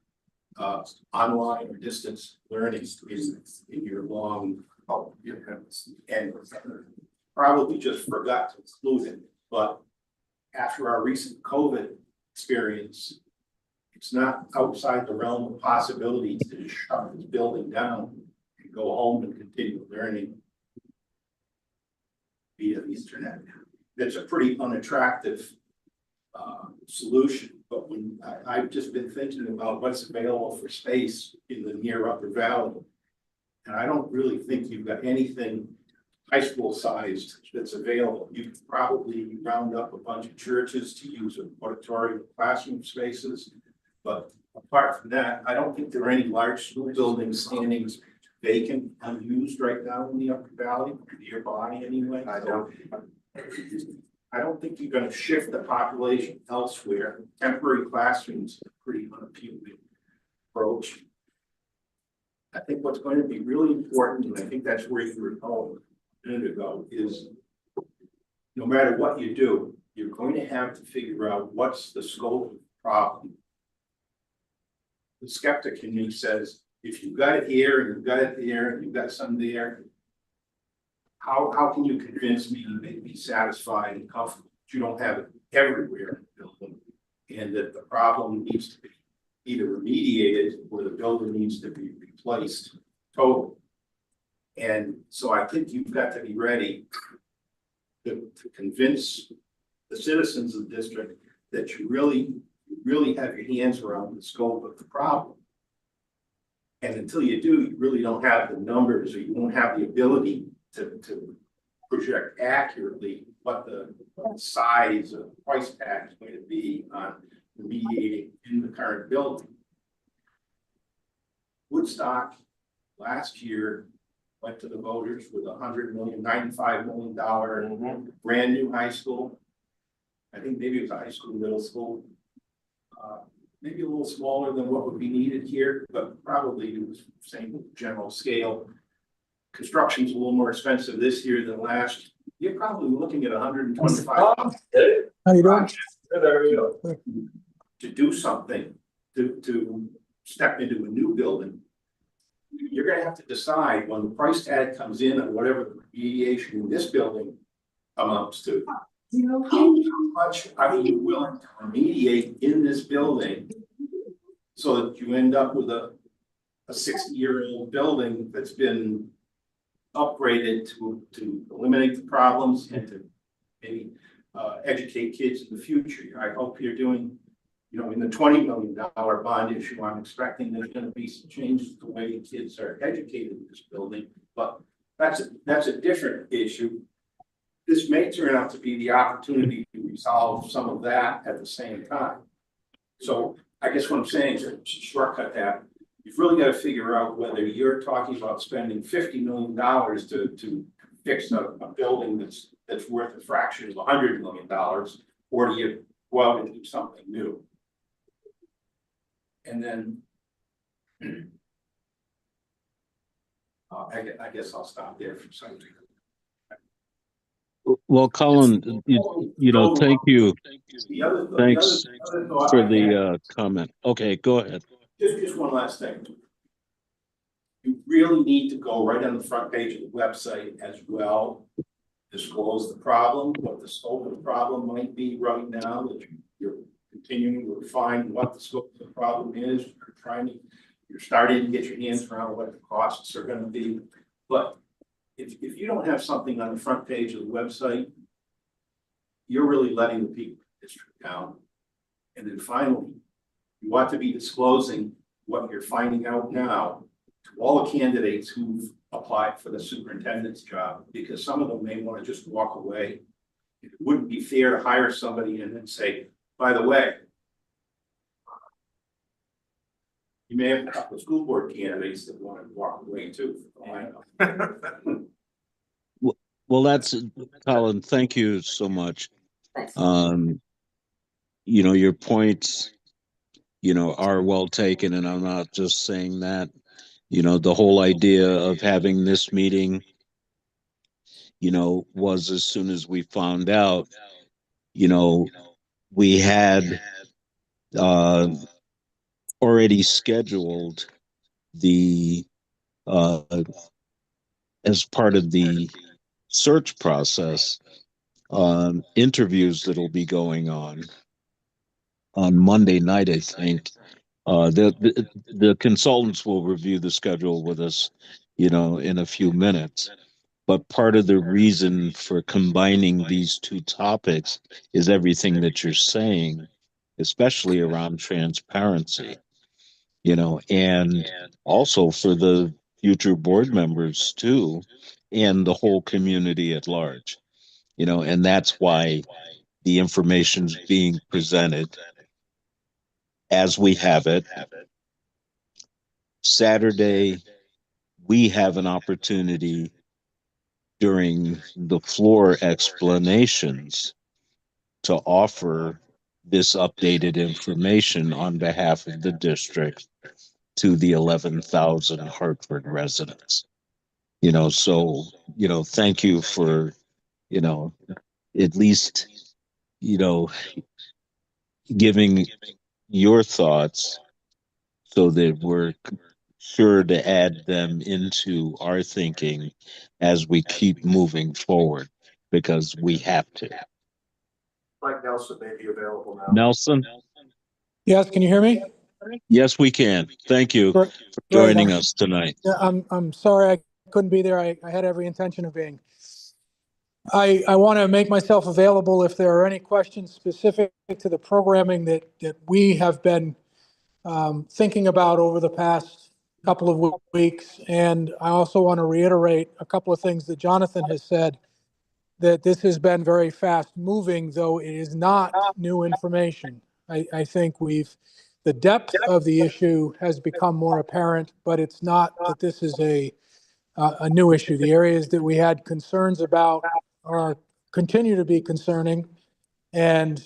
online or distance learning in your long, and probably just forgot to include it, but after our recent COVID experience, it's not outside the realm of possibility to just shut this building down and go home and continue learning via Ethernet. That's a pretty unattractive solution. But when I've just been thinking about what's available for space in the near Upper Valley, and I don't really think you've got anything high school sized that's available. You could probably round up a bunch of churches to use auditorium classroom spaces. But apart from that, I don't think there are any large school buildings standing vacant, unused right now in the Upper Valley, or nearby anyway. I don't think you're going to shift the population elsewhere. Temporary classrooms are a pretty unappealing approach. I think what's going to be really important, and I think that's where you were going a minute ago, is no matter what you do, you're going to have to figure out what's the scope of the problem. The skeptic in me says, if you've got it here and you've got it there and you've got some there, how can you convince me and make me satisfied and comfortable that you don't have it everywhere in the building, and that the problem needs to be either remediated or the building needs to be replaced totally? And so I think you've got to be ready to convince the citizens of the district that you really have your hands around the scope of the problem. And until you do, you really don't have the numbers, or you won't have the ability to project accurately what the size of the price tag is going to be on remediating in the current building. Woodstock last year went to the voters with $95 million brand new high school. I think maybe it was a high school, middle school. Maybe a little smaller than what would be needed here, but probably it was same general scale. Construction's a little more expensive this year than last. You're probably looking at 125. How you doing? To do something, to step into a new building. You're gonna have to decide when the price tag comes in on whatever the remediation in this building amounts to. How much are you willing to remediate in this building so that you end up with a 60-year-old building that's been upgraded to eliminate the problems and to maybe educate kids in the future? I hope you're doing, in the $20 million bond issue, I'm expecting there's going to be some changes to the way kids are educated in this building, but that's a different issue. This may turn out to be the opportunity to resolve some of that at the same time. So I guess what I'm saying is to shortcut that, you've really got to figure out whether you're talking about spending $50 million to fix a building that's worth a fraction of $100 million, or do you go out and do something new? And then I guess I'll stop there for some reason. Well, Colin, thank you. Thanks for the comment. Okay, go ahead. Just one last thing. You really need to go right on the front page of the website as well. Disclose the problem, what the scope of the problem might be right now, that you're continuing to refine what the scope of the problem is. You're starting to get your hands around what the costs are going to be. But if you don't have something on the front page of the website, you're really letting the people in the district down. And then finally, you want to be disclosing what you're finding out now to all the candidates who've applied for the superintendent's job, because some of them may want to just walk away. It wouldn't be fair to hire somebody and then say, by the way, you may have a couple of school board candidates that want to walk away too. Well, that's Colin. Thank you so much. Thanks. Your points, are well taken, and I'm not just saying that. The whole idea of having this meeting, was as soon as we found out, we had already scheduled the as part of the search process interviews that'll be going on Monday night, I think. The consultants will review the schedule with us, in a few minutes. But part of the reason for combining these two topics is everything that you're saying, especially around transparency, and also for the future board members too, and the whole community at large, and that's why the information's being presented as we have it. Saturday, we have an opportunity during the floor explanations to offer this updated information on behalf of the district to the 11,000 Hartford residents. So, thank you for, at least, giving your thoughts so that we're sure to add them into our thinking as we keep moving forward, because we have to. Mike Nelson may be available now. Nelson? Yes, can you hear me? Yes, we can. Thank you for joining us tonight. Yeah, I'm sorry I couldn't be there. I had every intention of being. I want to make myself available if there are any questions specific to the programming that we have been thinking about over the past couple of weeks. And I also want to reiterate a couple of things that Jonathan has said, that this has been very fast moving, though it is not new information. I think the depth of the issue has become more apparent, but it's not that this is a new issue. The areas that we had concerns about continue to be concerning. And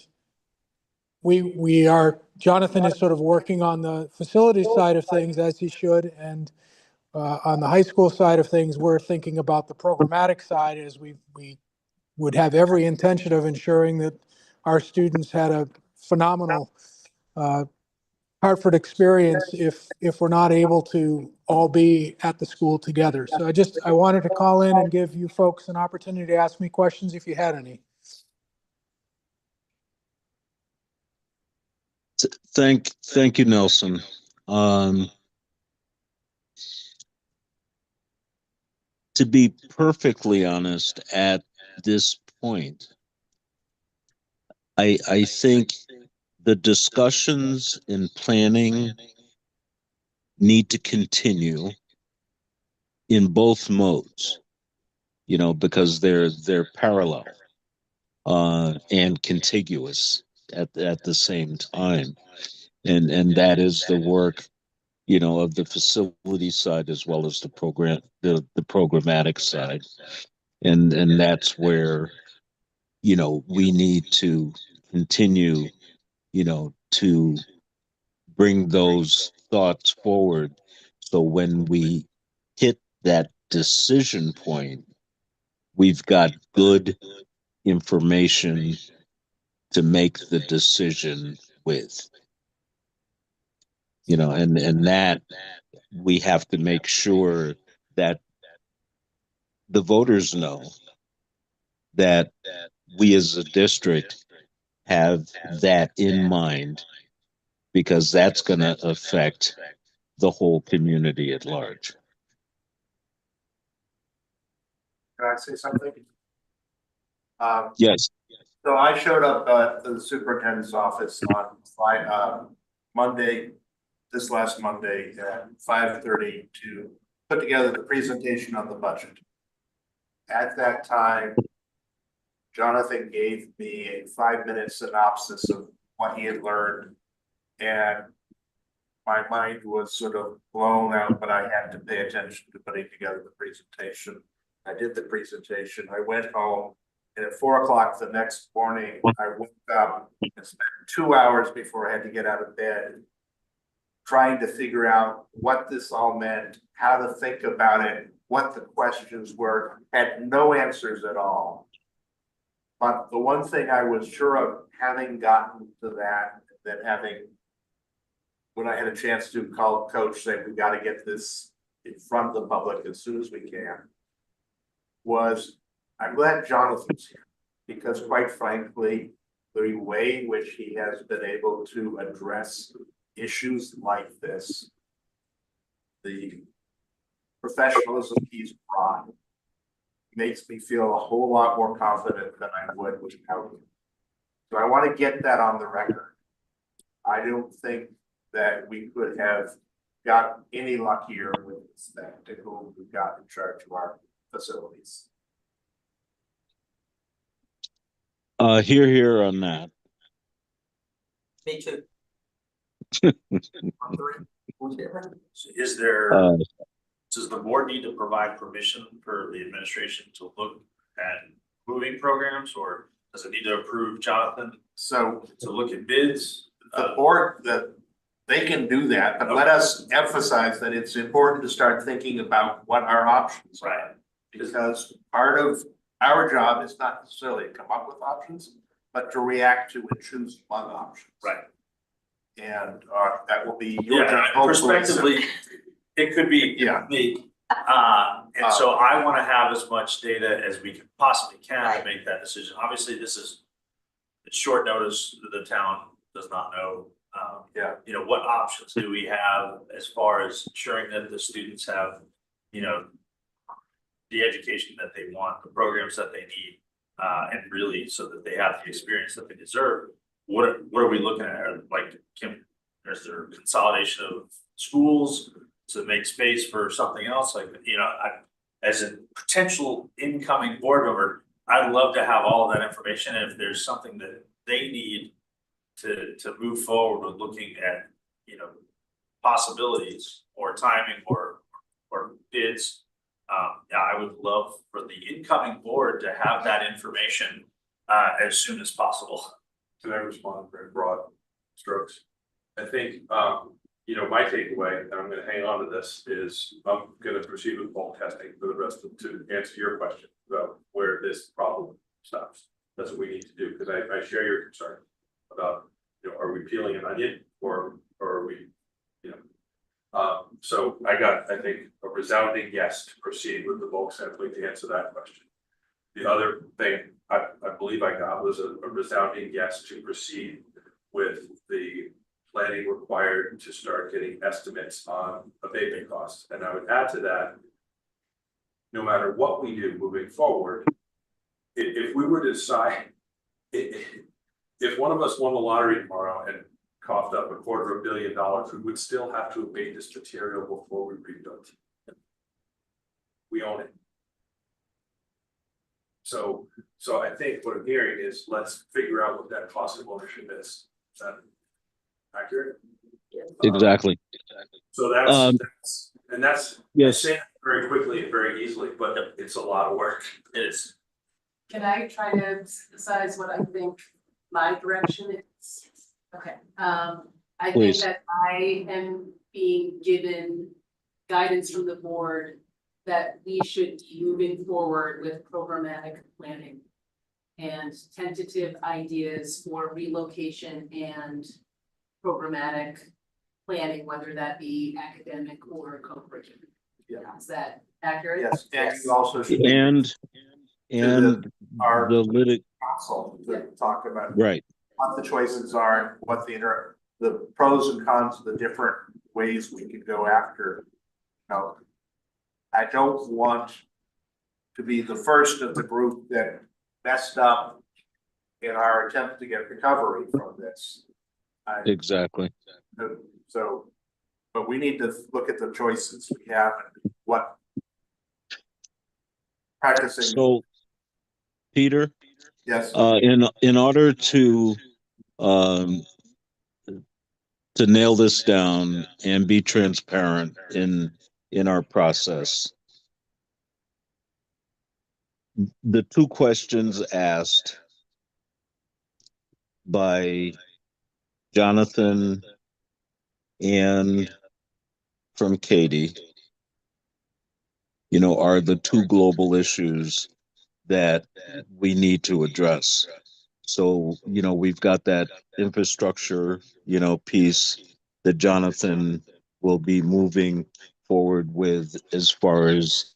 Jonathan is sort of working on the facility side of things, as he should. And on the high school side of things, we're thinking about the programmatic side, as we would have every intention of ensuring that our students had a phenomenal Hartford experience if we're not able to all be at the school together. So I wanted to call in and give you folks an opportunity to ask me questions if you had any. Thank you, Nelson. To be perfectly honest, at this point, I think the discussions in planning need to continue in both modes, because they're parallel and contiguous at the same time. And that is the work, of the facility side as well as the programmatic side. And that's where, we need to continue, to bring those thoughts forward. So when we hit that decision point, we've got good information to make the decision with. And that we have to make sure that the voters know that we as a district have that in mind, because that's going to affect the whole community at large. Can I say something? Yes. So I showed up at the superintendent's office on Monday, this last Monday at 5:30 to put together the presentation on the budget. At that time, Jonathan gave me a 5-minute synopsis of what he had learned, and my mind was sort of blown out, but I had to pay attention to putting together the presentation. I did the presentation, I went home, and at 4 o'clock the next morning, I woke up and spent 2 hours before I had to get out of bed trying to figure out what this all meant, how to think about it, what the questions were, had no answers at all. But the one thing I was sure of, having gotten to that, then when I had a chance to call Coach saying we got to get this in front of the public as soon as we can, was I'm glad Jonathan's here, because quite frankly, the way in which he has been able to address issues like this, the professionalism he's brought, makes me feel a whole lot more confident than I would without him. So I want to get that on the record. I don't think that we could have got any luckier with that to whom we got in charge of our facilities. Here on that. Me too. So does the board need to provide permission for the administration to look at moving programs, or does it need to approve Jonathan So to look at bids? the board, they can do that, but let us emphasize that it's important to start thinking about what our options are. Right. Because part of our job is not necessarily to come up with options, but to react to and choose one option. Right. And that will be your Yeah, job. hopefully. prospectively, it could be Yeah. me. And so I want to have as much data as we possibly can to make that decision. Obviously, this is short notice. The town does not know. What options do we have as far as ensuring that the students have, the education that they want, the programs that they need. And really so that they have the experience that they deserve. What are we looking at? Like, is there consolidation of schools to make space for something else? Like, as a potential incoming board member, I'd love to have all of that information. And if there's something that they need to move forward with looking at, possibilities or timing or bids. Yeah, I would love for the incoming board to have that information as soon as possible. Can I respond in broad strokes? I think, my takeaway, and I'm gonna hang on to this, is I'm gonna proceed with bulk testing for the rest of, to answer your question about where this problem stops. That's what we need to do, because I share your concern about, are we peeling an onion or are we, so I got, I think, a resounding yes to proceed with the bulk sampling to answer that question. The other thing I believe I got was a resounding yes to proceed with the planning required to start getting estimates on abatement costs. And I would add to that, no matter what we do moving forward, if we were to decide, if one of us won the lottery tomorrow and coughed up $250 million, we would still have to abate this material before we rebuilt. We own it. So I think what I'm hearing is let's figure out what that cost of ownership is. Is that accurate? Exactly. So that's Yes. saying very quickly and very easily, but it's a lot of work. It is. Can I try to synthesize what I think my direction is? Okay, I think Please. that I am being given guidance from the board that we should be moving forward with programmatic planning and tentative ideas for relocation and programmatic planning, whether that be academic or co-curricular. Yeah. Is that accurate? Yes, and you also should. And our the litig, council to talk about right. what the choices are, and what the pros and cons of the different ways we could go after. I don't want to be the first of the group that messed up in our attempt to get recovery from this. Exactly. So, but we need to look at the choices we have and what practicing. So, Peter, Yes. in order to nail this down and be transparent in our process, the two questions asked by Jonathan and from Katie, are the two global issues that we need to address. So, we've got that infrastructure, piece that Jonathan will be moving forward with as far as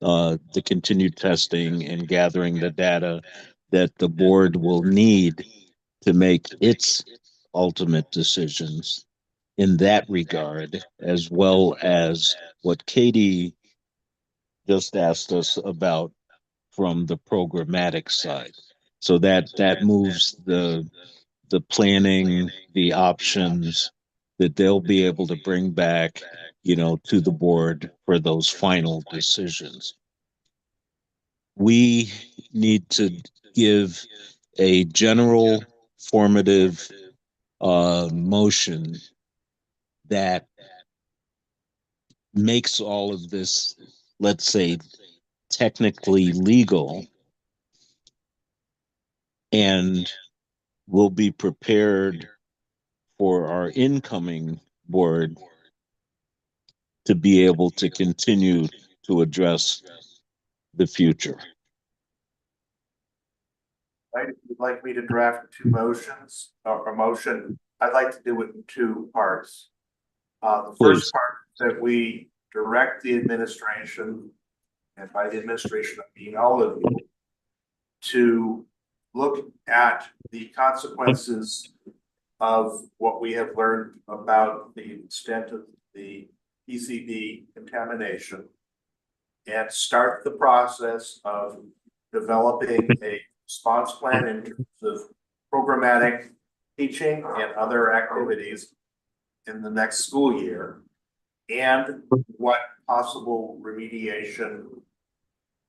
the continued testing and gathering the data that the board will need to make its ultimate decisions in that regard, as well as what Katie just asked us about from the programmatic side. So that moves the planning, the options that they'll be able to bring back, to the board for those final decisions. We need to give a general formative motion that makes all of this, let's say, technically legal, and we'll be prepared for our incoming board to be able to continue to address the future. Right, if you'd like me to draft two motions or a motion, I'd like to do it in two parts. The Please. first part that we direct the administration, and by the administration I mean all of you, to look at the consequences of what we have learned about the extent of the PCB contamination and start the process of developing a response plan in terms of programmatic teaching and other activities in the next school year, and what possible remediation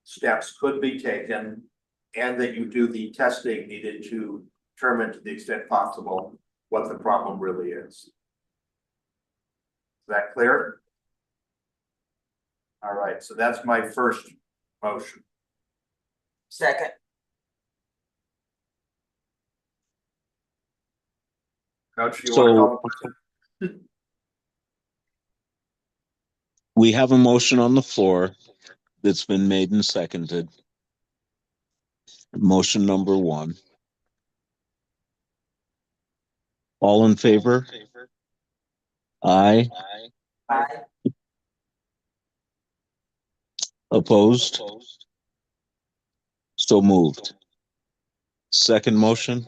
steps could be taken, and that you do the testing needed to determine to the extent possible what the problem really is. Is that clear? All right, so that's my first motion. Second. Coach, you want to So call the question? we have a motion on the floor that's been made and seconded. Motion number one. All in favor? Aye. Aye. Opposed? So moved. Second motion?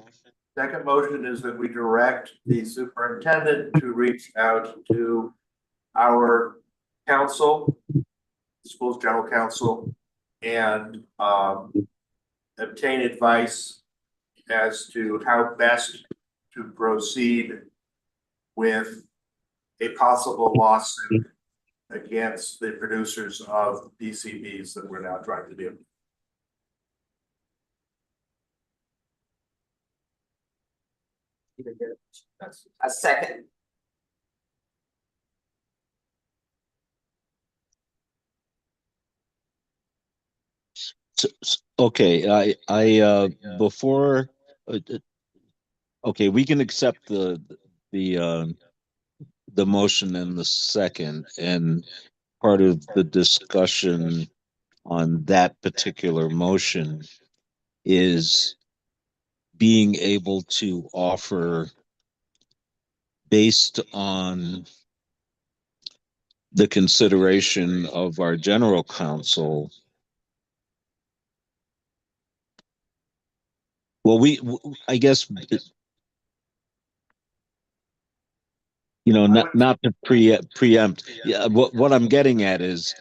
Second motion is that we direct the superintendent to reach out to our council, school's general counsel, and obtain advice as to how best to proceed with a possible lawsuit against the producers of PCBs that we're now trying to do. A second. Okay, before, okay, we can accept the motion and the second, and part of the discussion on that particular motion is being able to offer, based on the consideration of our general counsel. Well, I guess, not to preempt. Yeah, what I'm getting at is,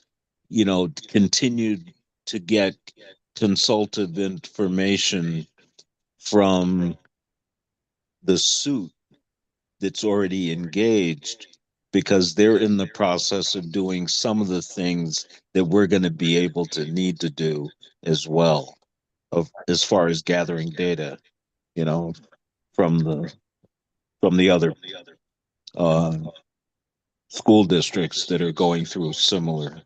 continue to get consultative information from the suit that's already engaged, because they're in the process of doing some of the things that we're going to be able to need to do as well, as far as gathering data, from the other school districts that are going through similar.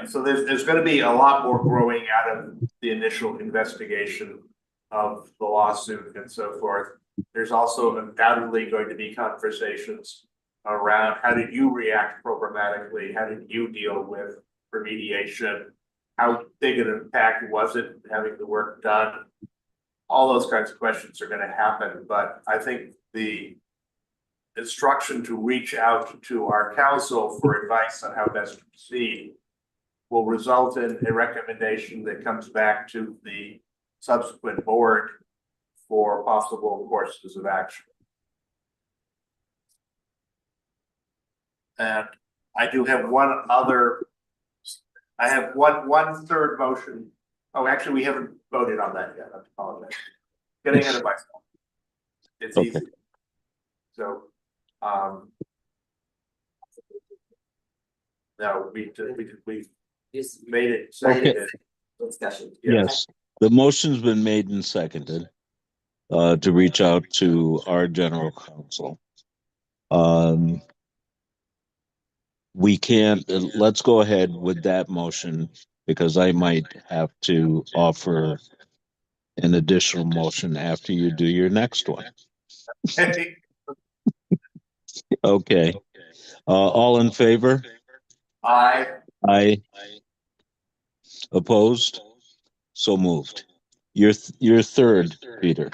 So there's going to be a lot more growing out of the initial investigation of the lawsuit and so forth. There's also undoubtedly going to be conversations around how did you react programmatically? How did you deal with remediation? How big an impact was it having the work done? All those kinds of questions are going to happen, but I think the instruction to reach out to our council for advice on how best to proceed will result in a recommendation that comes back to the subsequent board for possible courses of action. And I do have I have one third motion. Oh, actually, we haven't voted on that yet. I apologize. Getting ahead of myself. It's Okay. easy. So, no, we made it. Okay. Discussion. Yes, the motion's been made and seconded to reach out to our general counsel. We can't, let's go ahead with that motion, because I might have to offer an additional motion after you do your next one. Okay. All in favor? Aye. Aye. Opposed? So moved. Your third, Peter.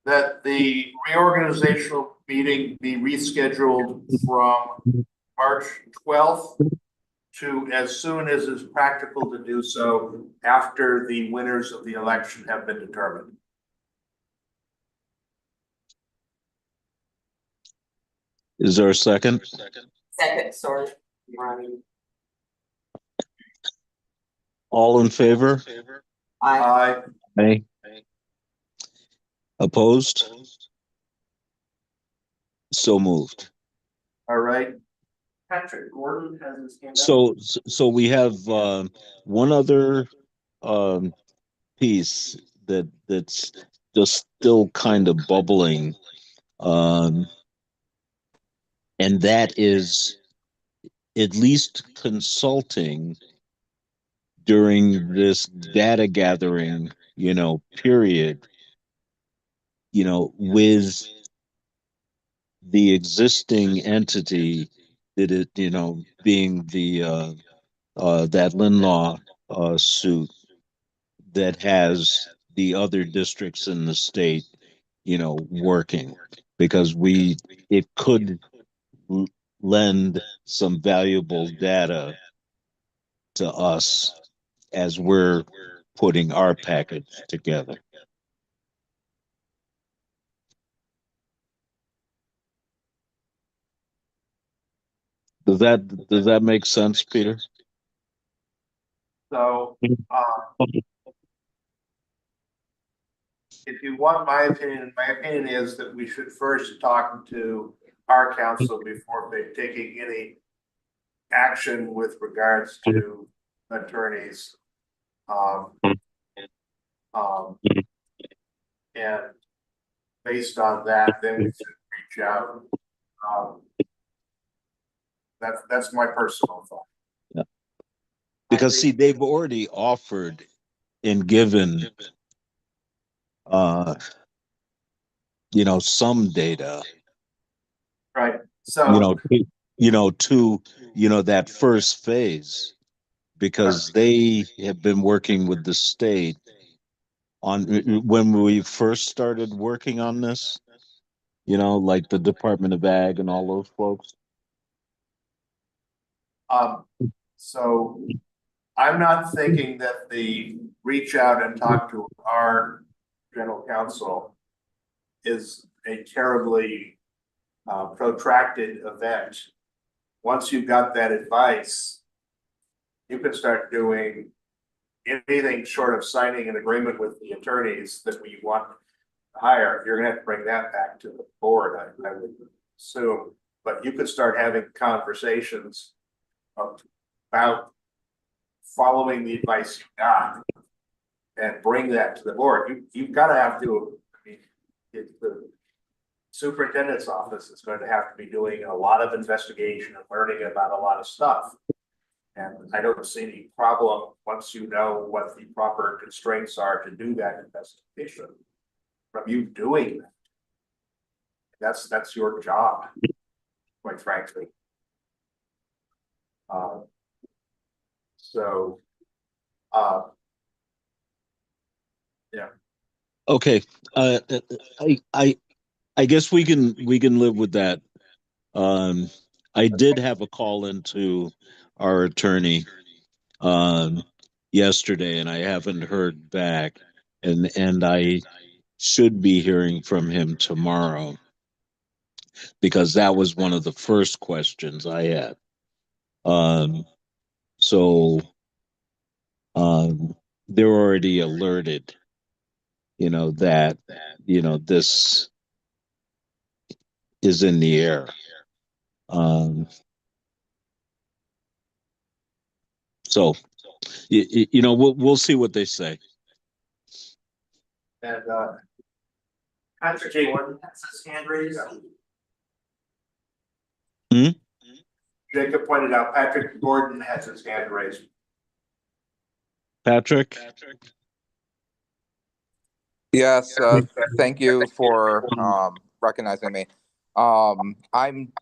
That the reorganizational meeting be rescheduled from March 12th to as soon as is practical to do so after the winners of the election have been determined. Is there a second? Second, sorry. Ronnie. All in favor? I, Aye. Aye. Opposed? So moved. All right. Patrick Gordon has his hand up. So we have one other piece that's just still kind of bubbling, um, and that is at least consulting during this data gathering, period, with the existing entity that it, being the that Linlaw suit that has the other districts in the state, working because it could lend some valuable data to us as we're putting our package together. Does that make sense, Peter? So, if you want my opinion is that we should first talk to our council before taking any action with regards to attorneys. And based on that, then we should reach out. That's my personal thought. Yeah. Because see, they've already offered and given some data, Right, so. To that first phase, because they have been working with the state on when we first started working on this, like the Department of Ag and all those folks. So I'm not thinking that the reach out and talk to our general counsel is a terribly protracted event. Once you've got that advice, you can start doing anything short of signing an agreement with the attorneys that we want to hire. You're gonna have to bring that back to the board, I would assume. But you could start having conversations about following the advice you got and bring that to the board. You've got to have to, the superintendent's office is going to have to be doing a lot of investigation and learning about a lot of stuff. And I don't see any problem once you know what the proper constraints are to do that investigation from you doing that. That's your job, quite frankly. Yeah. Okay. I guess we can live with that. I did have a call into our attorney yesterday, and I haven't heard back, and I should be hearing from him tomorrow because that was one of the first questions I had. So they're already alerted, that this is in the air. So we'll see what they say. And Patrick Gordon has his hand raised. Jacob pointed out Patrick Gordon has his hand raised. Patrick? Yes, thank you for recognizing me. I'm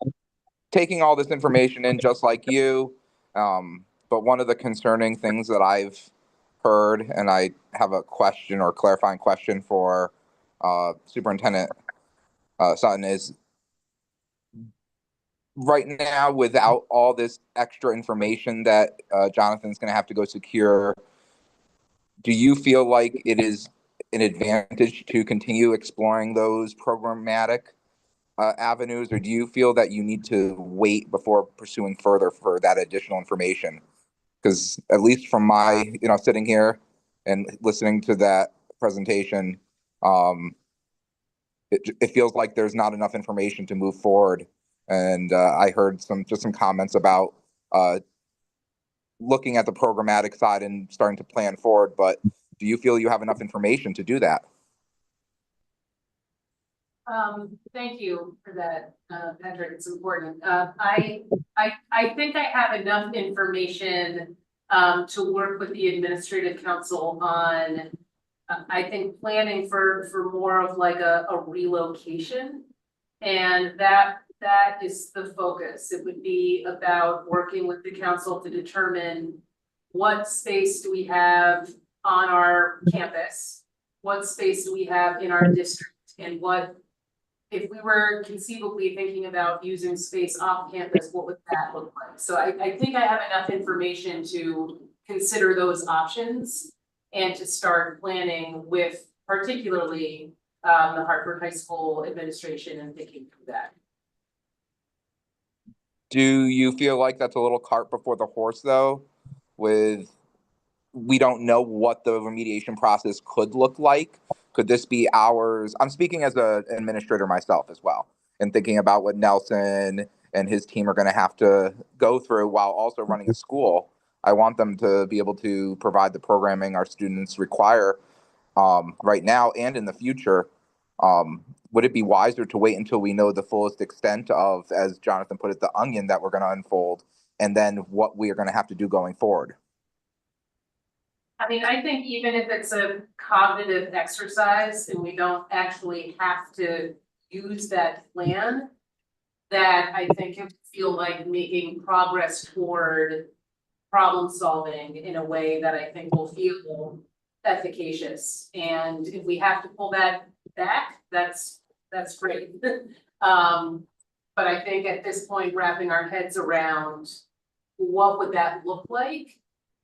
taking all this information in just like you, but one of the concerning things that I've heard, and I have a question or clarifying question for Superintendent Sutton, is right now, without all this extra information that Jonathan's going to have to go secure, do you feel like it is an advantage to continue exploring those programmatic avenues, or do you feel that you need to wait before pursuing further for that additional information? Because at least from my, sitting here and listening to that presentation, it feels like there's not enough information to move forward. And I heard some comments about looking at the programmatic side and starting to plan forward. But do you feel you have enough information to do that? Thank you for that, Patrick. It's important. I think I have enough information to work with the administrative council on, I think, planning for more of like a relocation. And that is the focus. It would be about working with the council to determine what space do we have on our campus, what space do we have in our district, and what, if we were conceivably thinking about using space off campus, what would that look like? So I think I have enough information to consider those options and to start planning with particularly the Hartford High School administration and thinking through that. Do you feel like that's a little cart before the horse, though? We don't know what the remediation process could look like. Could this be hours? I'm speaking as an administrator myself as well, and thinking about what Nelson and his team are going to have to go through while also running a school. I want them to be able to provide the programming our students require right now and in the future. Would it be wiser to wait until we know the fullest extent of, as Jonathan put it, the onion that we're going to unfold, and then what we are going to have to do going forward? I mean, I think even if it's a cognitive exercise and we don't actually have to use that plan, that I think it would feel like making progress toward problem solving in a way that I think will feel efficacious. And if we have to pull that back, that's great. But I think at this point, wrapping our heads around what would that look like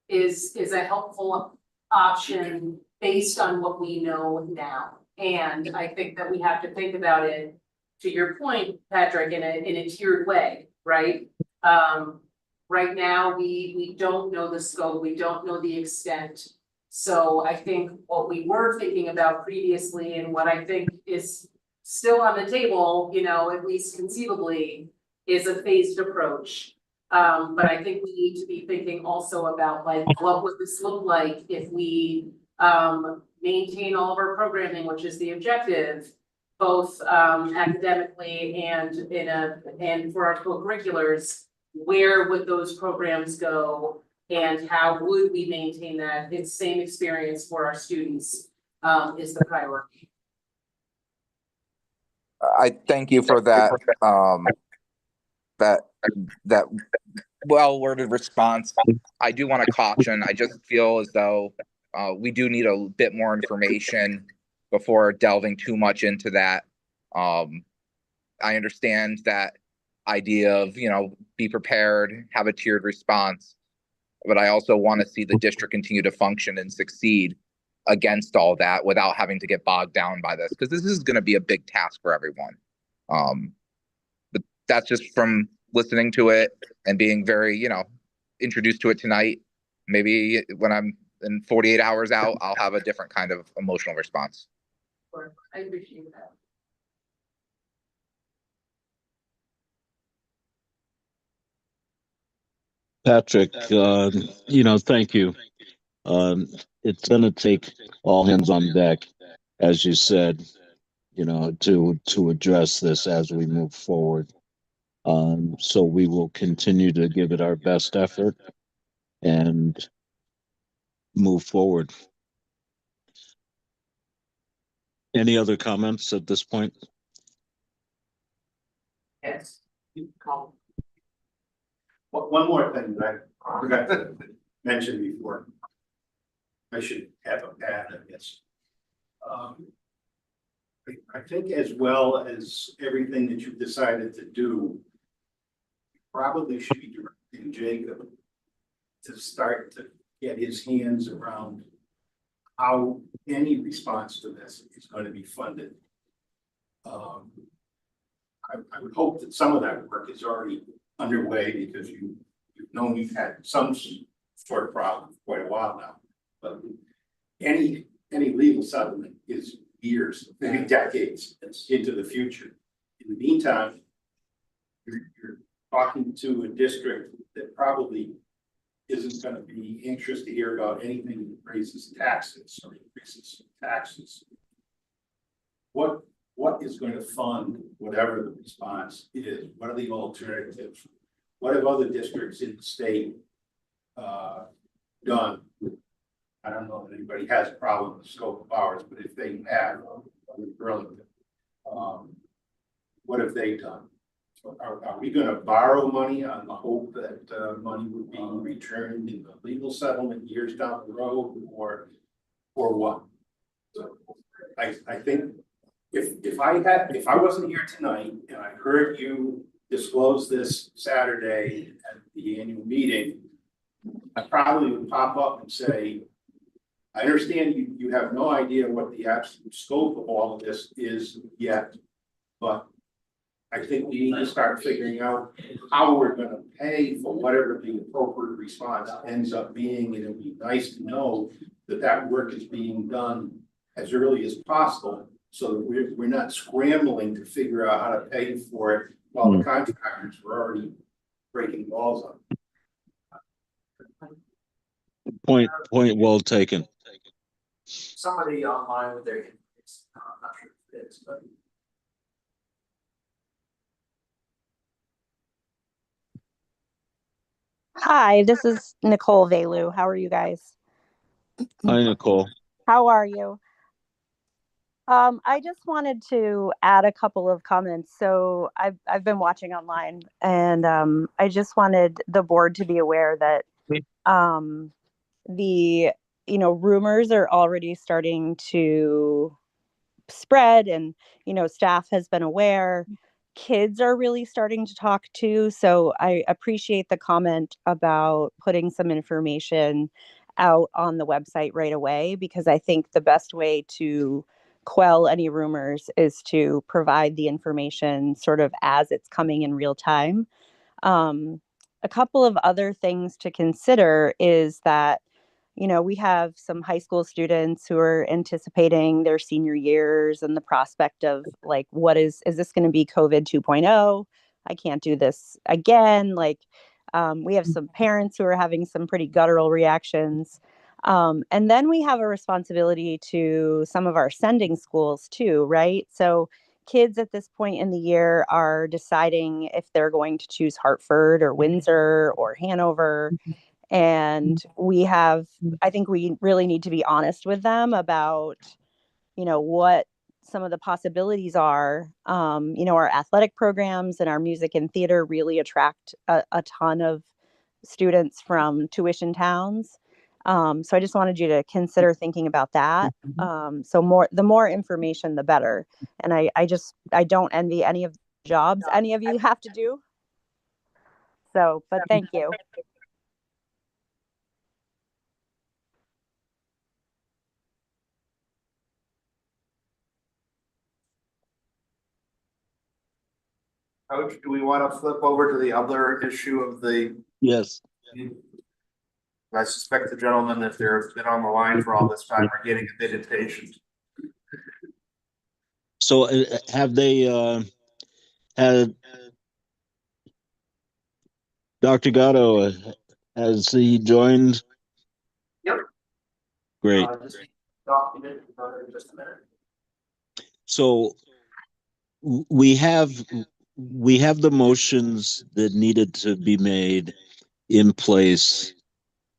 is a helpful option based on what we know now. And I think that we have to think about it, to your point, Patrick, in a tiered way, right? Right now, we don't know the scope, we don't know the extent. So I think what we were thinking about previously and what I think is still on the table, at least conceivably, is a phased approach. But I think we need to be thinking also about, like, what would this look like if we maintain all of our programming, which is the objective, both academically and and for our co-curriculars. Where would those programs go, and how would we maintain that? It's same experience for our students is the priority. I thank you for that that well-worded response. I do want to caution. I just feel as though we do need a bit more information before delving too much into that. I understand that idea of, be prepared, have a tiered response, but I also want to see the district continue to function and succeed against all that without having to get bogged down by this, because this is going to be a big task for everyone. But that's just from listening to it and being very, introduced to it tonight. Maybe when I'm in 48 hours out, I'll have a different kind of emotional response. Sure. I appreciate that. Patrick, thank you. It's going to take all hands on deck, as you said, to address this as we move forward. So we will continue to give it our best effort and move forward. Any other comments at this point? Yes. One more thing that I forgot to mention before. I should have a pad, I guess. I think as well as everything that you've decided to do, you probably should be directing Jacob to start to get his hands around how any response to this is going to be funded. I would hope that some of that work is already underway, because you've known you've had some sort of problem for quite a while now. But any legal settlement is years, maybe decades into the future. In the meantime, you're talking to a district that probably isn't going to be anxious to hear about anything that raises taxes or increases taxes. What is going to fund whatever the response is? What are the alternatives? What have other districts in the state done? I don't know if anybody has a problem with the scope of ours, but if they have, Burlington, what have they done? So are we going to borrow money on the hope that money would be returned in the legal settlement years down the road, or what? So I think if I wasn't here tonight and I heard you disclose this Saturday at the annual meeting, I probably would pop up and say, I understand you have no idea what the absolute scope of all of this is yet, but I think we need to start figuring out how we're going to pay for whatever the appropriate response ends up being. And it would be nice to know that that work is being done as early as possible, so that we're not scrambling to figure out how to pay for it while the contractors were already breaking walls on. Point well taken. Somebody online with their invoice, I'm not sure if it is, but. Hi, this is Nicole Velu. How are you guys? Hi, Nicole. How are you? I just wanted to add a couple of comments. So I've been watching online, and I just wanted the board to be aware that the rumors are already starting to spread, and staff has been aware. Kids are really starting to talk too. So I appreciate the comment about putting some information out on the website right away, because I think the best way to quell any rumors is to provide the information sort of as it's coming in real time. A couple of other things to consider is that we have some high school students who are anticipating their senior years, and the prospect of like, is this going to be COVID 2.0? I can't do this again. We have some parents who are having some pretty guttural reactions. And then we have a responsibility to some of our sending schools too, right? So kids at this point in the year are deciding if they're going to choose Hartford or Windsor or Hanover. And I think we really need to be honest with them about, what some of the possibilities are. Our athletic programs and our music and theater really attract a ton of students from tuition towns. So I just wanted you to consider thinking about that. So the more information, the better. And I don't envy any of the jobs any of you have to do. So, but thank you. Coach, do we want to flip over to the other issue of the? Yes. I suspect the gentleman, if they've been on the line for all this time, are getting a bit impatient. So have they had Dr. Gatto, has he joined? Yep. Great. Document for just a minute. So we have the motions that needed to be made in place.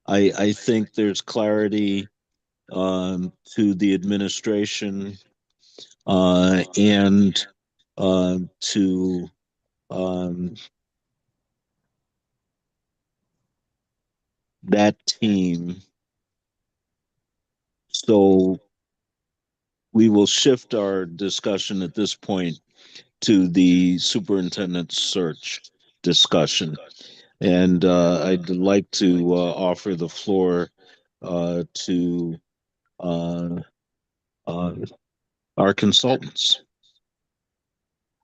I think there's clarity to the administration and to that team. So we will shift our discussion at this point to the superintendent search discussion. And I'd like to offer the floor to our consultants.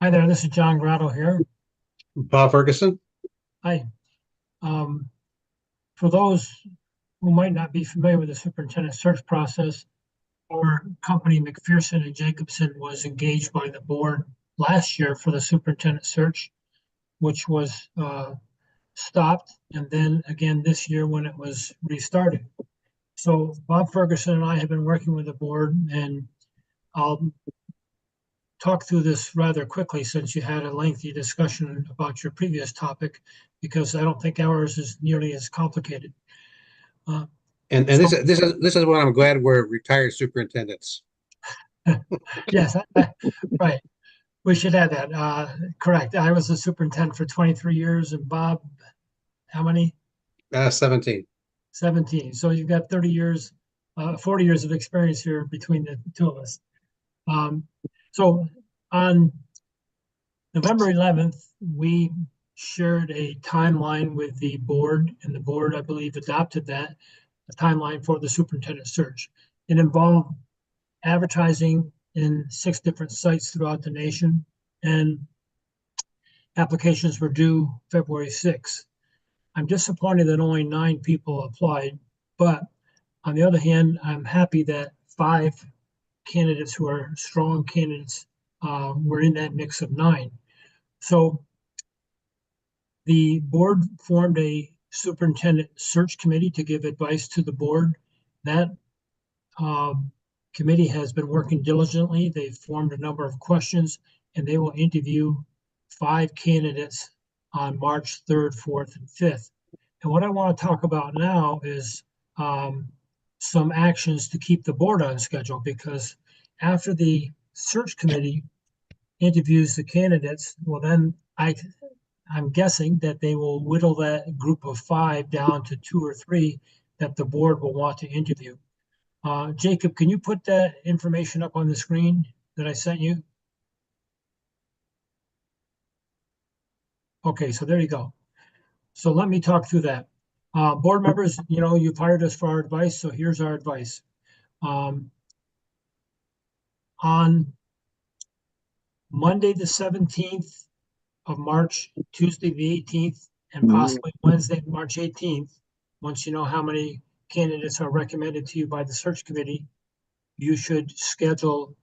Hi there, this is John Grotto here. Bob Ferguson. Hi. For those who might not be familiar with the superintendent search process, our company McPherson and Jacobson was engaged by the board last year for the superintendent search, which was stopped, and then again this year when it was restarted. So Bob Ferguson and I have been working with the board, and I'll talk through this rather quickly since you had a lengthy discussion about your previous topic, because I don't think ours is nearly as complicated. And this is what I'm glad we're retired superintendents. Yes, right. We should add that. Correct. I was a superintendent for 23 years, and Bob, how many? 17. 17. So you've got 30 years, 40 years of experience here between the two of us. So on November 11th, we shared a timeline with the board, and the board, I believe, adopted that, the timeline for the superintendent search. It involved advertising in 6 different sites throughout the nation, and applications were due February 6th. I'm disappointed that only 9 people applied, but on the other hand, I'm happy that 5 candidates who are strong candidates were in that mix of 9. So the board formed a superintendent search committee to give advice to the board. That committee has been working diligently. They've formed a number of questions, and they will interview 5 candidates on March 3rd, 4th, and 5th. And what I want to talk about now is some actions to keep the board on schedule, because after the search committee interviews the candidates, well, then I'm guessing that they will whittle that group of 5 down to 2 or 3 that the board will want to interview. Jacob, can you put that information up on the screen that I sent you? Okay, so there you go. So let me talk through that. Board members, you know, you've hired us for our advice, so here's our advice. On Monday, the 17th of March, Tuesday, the 18th, and possibly Wednesday, March 18th, once you know how many candidates are recommended to you by the search committee, you should schedule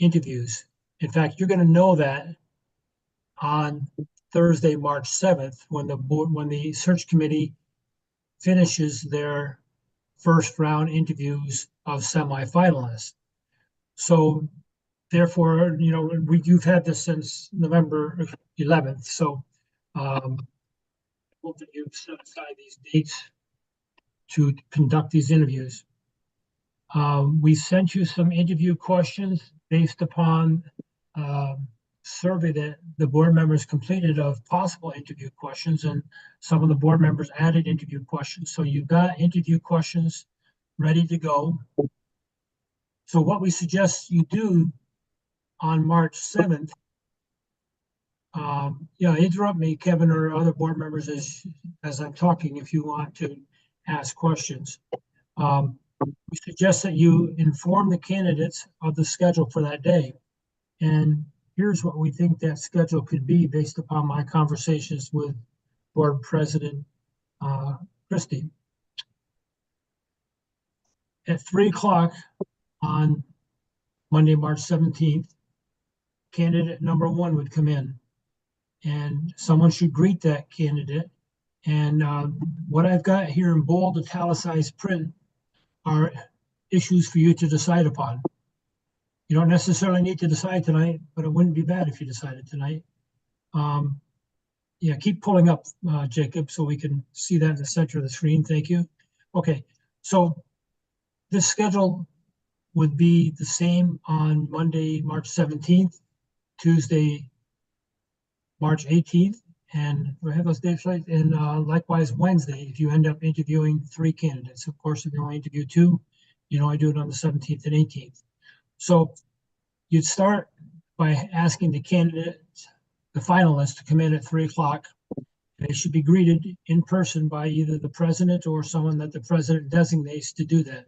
interviews. In fact, you're going to know that on Thursday, March 7th, when the search committee finishes their first round interviews of semifinalists. So therefore, you know, you've had this since November 11th. So hope that you've set aside these dates to conduct these interviews. We sent you some interview questions based upon survey that the board members completed of possible interview questions, and some of the board members added interview questions. So you've got interview questions ready to go. So what we suggest you do on March 7th, interrupt me, Kevin, or other board members as I'm talking if you want to ask questions. We suggest that you inform the candidates of the schedule for that day. And here's what we think that schedule could be based upon my conversations with Board President Christie. At 3 o'clock on Monday, March 17th, candidate number 1 would come in, and someone should greet that candidate. And what I've got here in bold italicized print are issues for you to decide upon. You don't necessarily need to decide tonight, but it wouldn't be bad if you decided tonight. Yeah, keep pulling up, Jacob, so we can see that in the center of the screen. Thank you. Okay, so this schedule would be the same on Monday, March 17th, Tuesday, March 18th, and we have those dates right. And likewise, Wednesday, if you end up interviewing 3 candidates. Of course, if you only interview 2, you know, I do it on the 17th and 18th. So you'd start by asking the candidates, the finalists, to come in at 3 o'clock. They should be greeted in person by either the president or someone that the president designates to do that.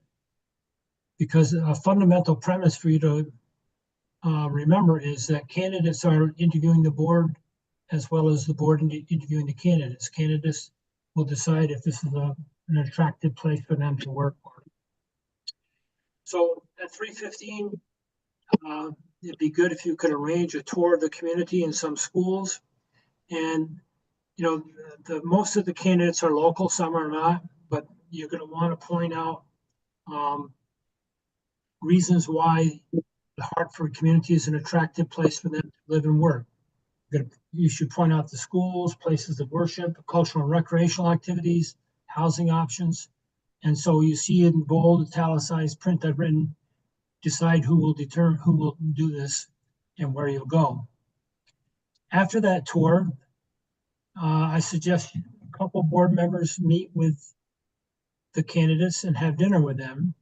Because a fundamental premise for you to remember is that candidates are interviewing the board as well as the board interviewing the candidates. Candidates will decide if this is a an attractive place for them to work. So at 3:15, it'd be good if you could arrange a tour of the community in some schools. And, you know, most of the candidates are local, some are not, but you're going to want to point out reasons why the Hartford community is an attractive place for them to live and work. You should point out the schools, places of worship, cultural and recreational activities, housing options. And so you see in bold, italicized print I've written, decide who will do this and where you'll go. After that tour, I suggest a couple board members meet with the candidates and have dinner with them.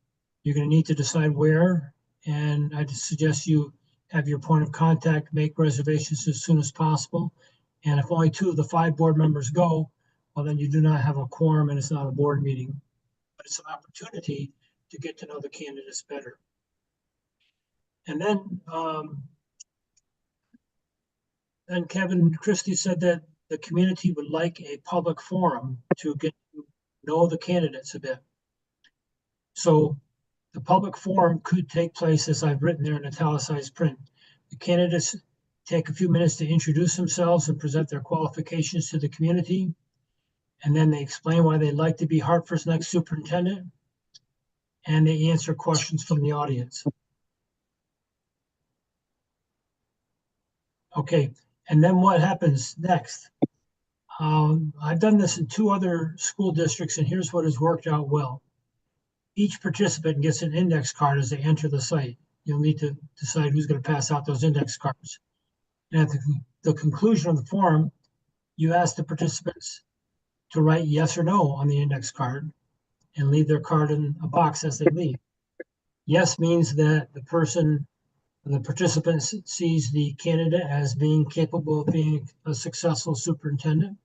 You're going to need to decide where, and I suggest you have your point of contact, make reservations as soon as possible. And if only 2 of the 5 board members go, well, then you do not have a quorum and it's not a board meeting. But it's an opportunity to get to know the candidates better. And then Kevin Christie said that the community would like a public forum to get to know the candidates a bit. So the public forum could take place, as I've written there in italicized print. The candidates take a few minutes to introduce themselves and present their qualifications to the community. And then they explain why they'd like to be Hartford's next superintendent. And they answer questions from the audience. Okay, and then what happens next? I've done this in 2 other school districts, and here's what has worked out well. Each participant gets an index card as they enter the site. You'll need to decide who's going to pass out those index cards. And at the conclusion of the forum, you ask the participants to write yes or no on the index card and leave their card in a box as they leave. Yes means that the participant sees the candidate as being capable of being a successful superintendent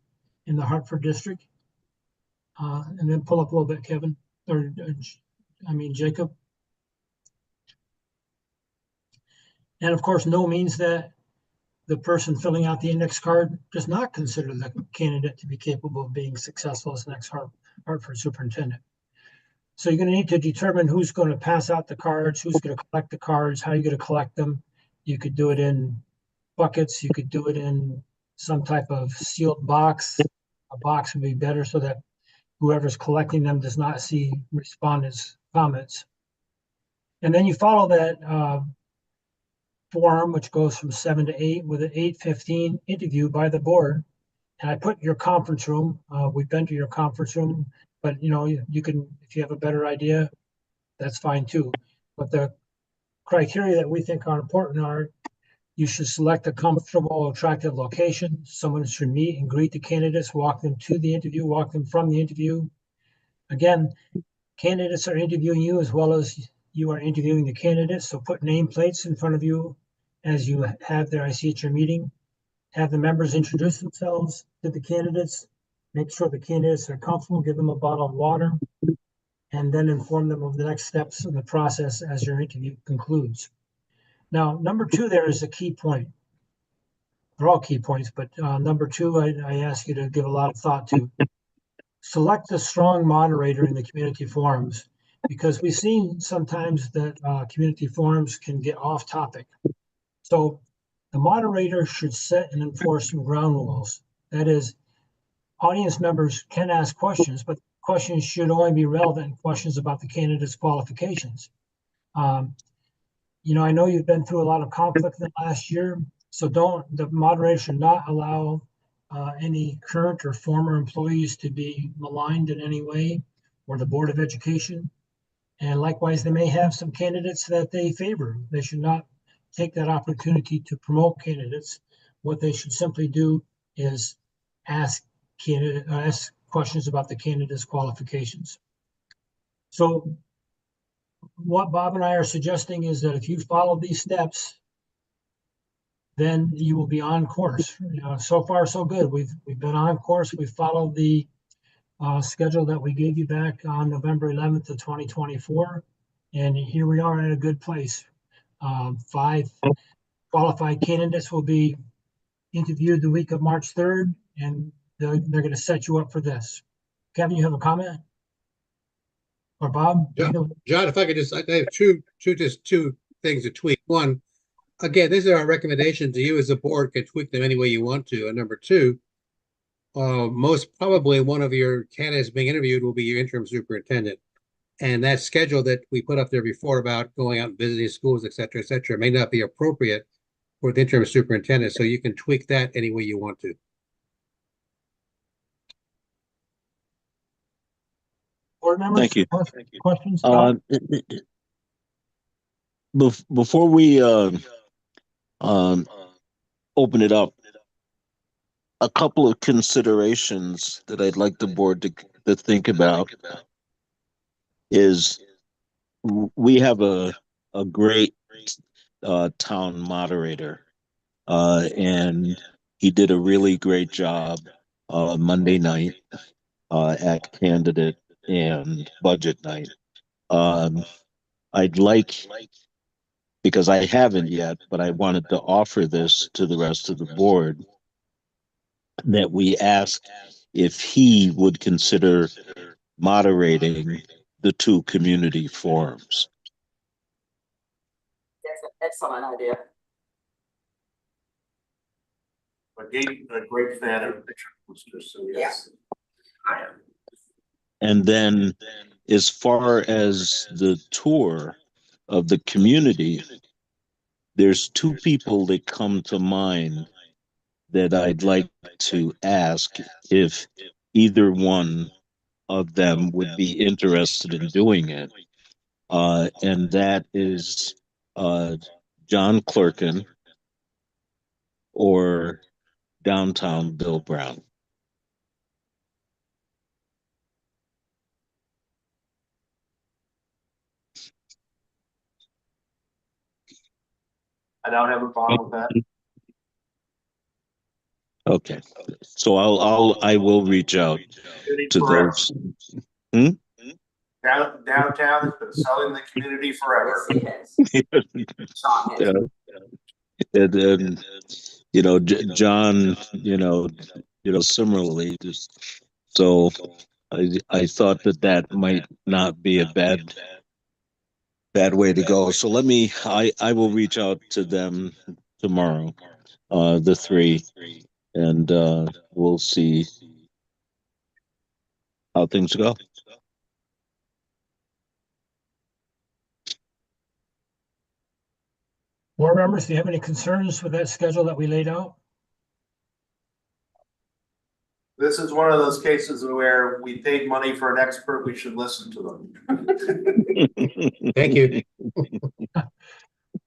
in the Hartford district. And then pull up a little bit, Kevin, Jacob. And of course, no means that the person filling out the index card does not consider the candidate to be capable of being successful as the next Hartford superintendent. So you're going to need to determine who's going to pass out the cards, who's going to collect the cards, how you're going to collect them. You could do it in buckets. You could do it in some type of sealed box. A box would be better so that whoever's collecting them does not see respondents' comments. And then you follow that forum, which goes from 7 to 8, with an 8:15 interview by the board. And I put your conference room. We've been to your conference room, but you can, if you have a better idea, that's fine too. But the criteria that we think are important are: you should select a comfortable, attractive location. Someone should meet and greet the candidates, walk them to the interview, walk them from the interview. Again, candidates are interviewing you as well as you are interviewing the candidates. So put nameplates in front of you as you have there. I see at your meeting. Have the members introduce themselves to the candidates. Make sure the candidates are comfortable. Give them a bottle of water, and then inform them of the next steps in the process as your interview concludes. Now, number 2 there is a key point. They're all key points, but number 2, I ask you to give a lot of thought to. Select a strong moderator in the community forums, because we've seen sometimes that community forums can get off topic. So the moderator should set and enforce some ground rules. That is, audience members can ask questions, but questions should only be relevant questions about the candidate's qualifications. I know you've been through a lot of conflict in the last year, so the moderator should not allow any current or former employees to be maligned in any way, or the Board of Education. And likewise, they may have some candidates that they favor. They should not take that opportunity to promote candidates. What they should simply do is ask questions about the candidate's qualifications. So what Bob and I are suggesting is that if you follow these steps, then you will be on course. So far, so good. We've been on course. We followed the schedule that we gave you back on November 11th of 2024. And here we are at a good place. 5 qualified candidates will be interviewed the week of March 3rd, and they're going to set you up for this. Kevin, you have a comment? or Bob? John, if I could just, I have two things to tweak. One, again, these are our recommendations to you as a board, can tweak them any way you want to. And number two, most probably one of your candidates being interviewed will be your interim superintendent. And that schedule that we put up there before about going out and visiting schools, et cetera, may not be appropriate for the interim superintendent. So you can tweak that any way you want to. Board members? Thank you. Questions? Before we open it up, a couple of considerations that I'd like the board to think about is we have a great town moderator, and he did a really great job Monday night at candidate and budget night. I'd like, because I haven't yet, but I wanted to offer this to the rest of the board, that we ask if he would consider moderating the two community forums. That's an excellent idea. A great fan of the posters, so yes. I am. And then as far as the tour of the community, there's two people that come to mind that I'd like to ask if either one of them would be interested in doing it. And that is John Clerkin or Downtown Bill Brown. I don't have a problem with that. Okay, so I will reach out to those. Downtown has been selling the community forever. And you know, John, similarly, just so I thought that might not be a bad way to go. So I will reach out to them tomorrow, the three, and we'll see how things go. Board members, do you have any concerns with that schedule that we laid out? This is one of those cases where we paid money for an expert, we should listen to them. Thank you.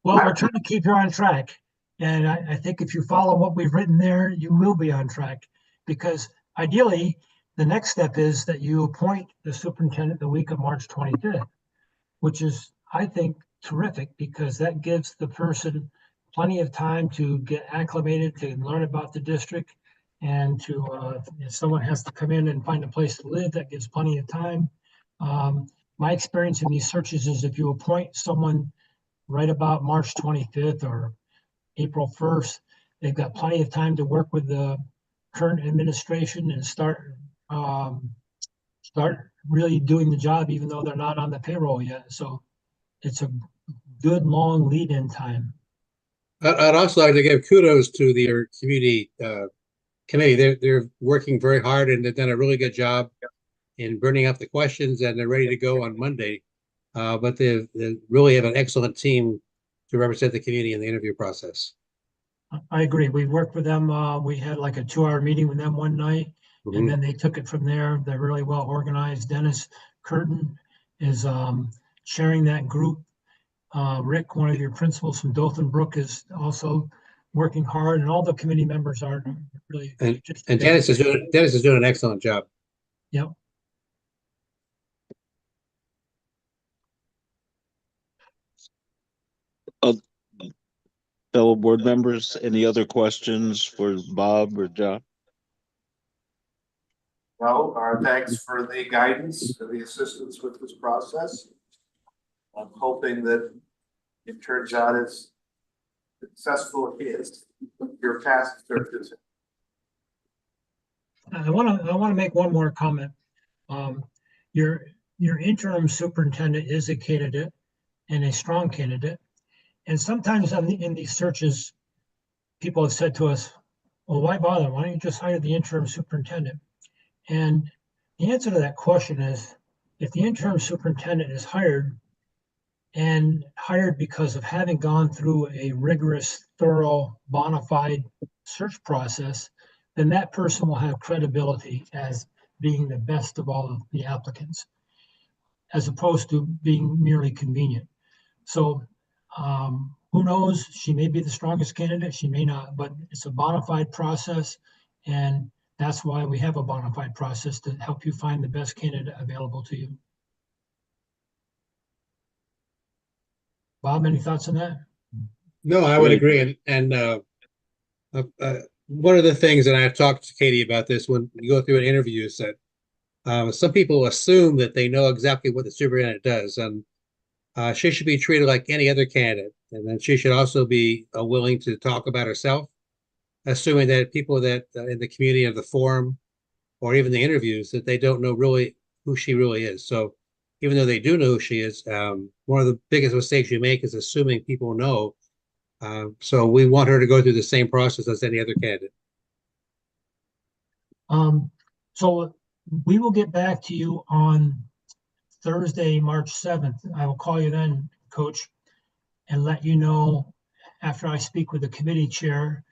Well, we're trying to keep you on track. And I think if you follow what we've written there, you will be on track. Because ideally, the next step is that you appoint the superintendent the week of March 25th, which is, I think, terrific, because that gives the person plenty of time to get acclimated, to learn about the district, and to if someone has to come in and find a place to live, that gives plenty of time. My experience in these searches is if you appoint someone right about March 25th or April 1st, they've got plenty of time to work with the current administration and start really doing the job, even though they're not on the payroll yet. So it's a good long lead-in time. I'd also like to give kudos to their community committee. They're working very hard, and they've done a really good job in burning up the questions, and they're ready to go on Monday. But they really have an excellent team to represent the community in the interview process. I agree. We worked with them. We had like a 2-hour meeting with them one night, and then they took it from there. They're really well organized. Dennis Curtin is chairing that group. Rick, one of your principals from Dothan Brook, is also working hard, and all the committee members are really. And Dennis is doing an excellent job. Yep. Fellow board members, any other questions for Bob or John? Well, our thanks for the guidance and the assistance with this process. I'm hoping that it turns out as successful as your past searches. I want to make one more comment. your interim superintendent is a candidate and a strong candidate. And sometimes in these searches, people have said to us, well, why bother? Why don't you just hire the interim superintendent? And the answer to that question is, if the interim superintendent is hired because of having gone through a rigorous, thorough, bona fide search process, then that person will have credibility as being the best of all of the applicants, as opposed to being merely convenient. So who knows? She may be the strongest candidate, she may not, but it's a bona fide process. And that's why we have a bona fide process, to help you find the best candidate available to you. Bob, any thoughts on that? No, I would agree. And one of the things, and I've talked to Katie about this, when you go through an interview, is that some people assume that they know exactly what the superintendent does, and she should be treated like any other candidate. And then she should also be willing to talk about herself, assuming that people that in the community of the forum or even the interviews, that they don't know really who she really is. So even though they do know who she is, one of the biggest mistakes you make is assuming people know. So we want her to go through the same process as any other candidate. So we will get back to you on Thursday, March 7th. I will call you then, Coach, and let you know, after I speak with the committee chair,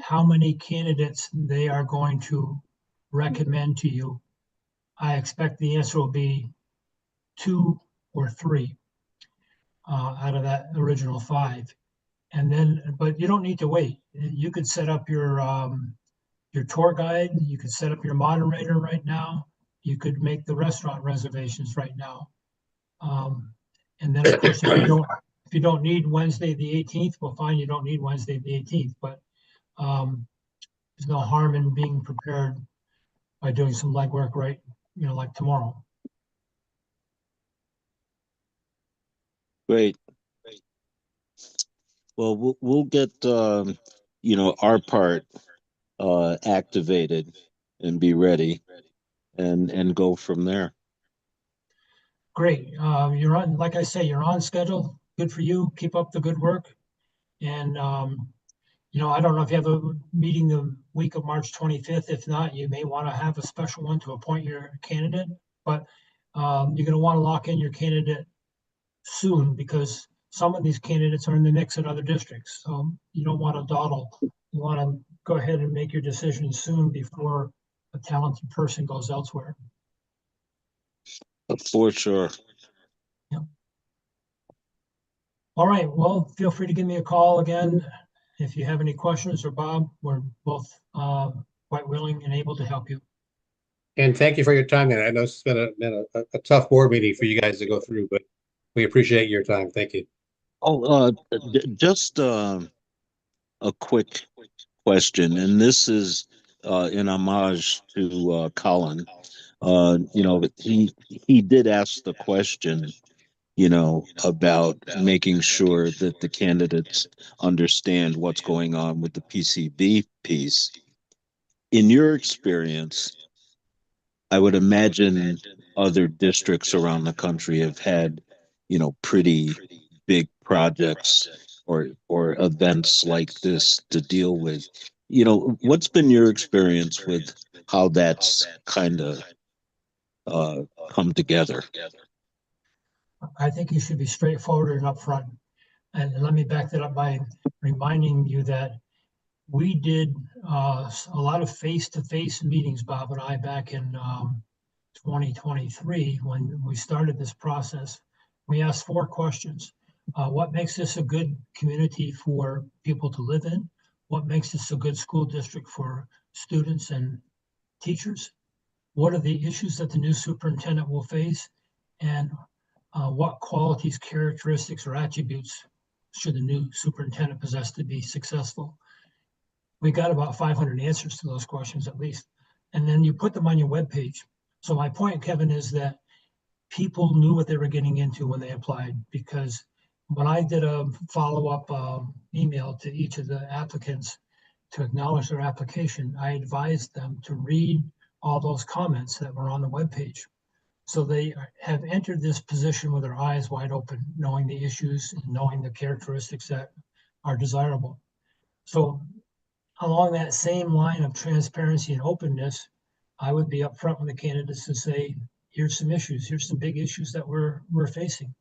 how many candidates they are going to recommend to you. I expect the answer will be 2 or 3 out of that original 5. And then, but you don't need to wait. You could set up your tour guide. You could set up your moderator right now. You could make the restaurant reservations right now. And then, of course, if you don't need Wednesday the 18th, well, fine, you don't need Wednesday the 18th. But there's no harm in being prepared by doing some legwork, right? Like tomorrow. Great. Well, we'll get our part activated and be ready, and go from there. Great. You're on, like I say, you're on schedule. Good for you. Keep up the good work. And I don't know if you have a meeting the week of March 25th. If not, you may want to have a special one to appoint your candidate. But you're going to want to lock in your candidate soon, because some of these candidates are in the mix in other districts. So you don't want to dawdle. You want to go ahead and make your decision soon before a talented person goes elsewhere. For sure. Yep. All right. Well, feel free to give me a call again if you have any questions, or Bob. We're both quite willing and able to help you. And thank you for your time. And I know it's been a tough board meeting for you guys to go through, but we appreciate your time. Thank you. Oh, just a quick question, and this is in homage to Colin. He did ask the question, about making sure that the candidates understand what's going on with the PCB piece. In your experience, I would imagine other districts around the country have had, pretty big projects or events like this to deal with. What's been your experience with how that's kind of come together? I think you should be straightforward and upfront. And let me back that up by reminding you that we did a lot of face-to-face meetings, Bob and I, back in 2023 when we started this process. We asked 4 questions. What makes this a good community for people to live in? What makes this a good school district for students and teachers? What are the issues that the new superintendent will face? And what qualities, characteristics, or attributes should the new superintendent possess to be successful? We got about 500 answers to those questions at least. And then you put them on your webpage. So my point, Kevin, is that people knew what they were getting into when they applied, because when I did a follow-up email to each of the applicants to acknowledge their application, I advised them to read all those comments that were on the webpage. So they have entered this position with their eyes wide open, knowing the issues and knowing the characteristics that are desirable. So along that same line of transparency and openness, I would be upfront with the candidates to say, here's some issues, here's some big issues that we're facing.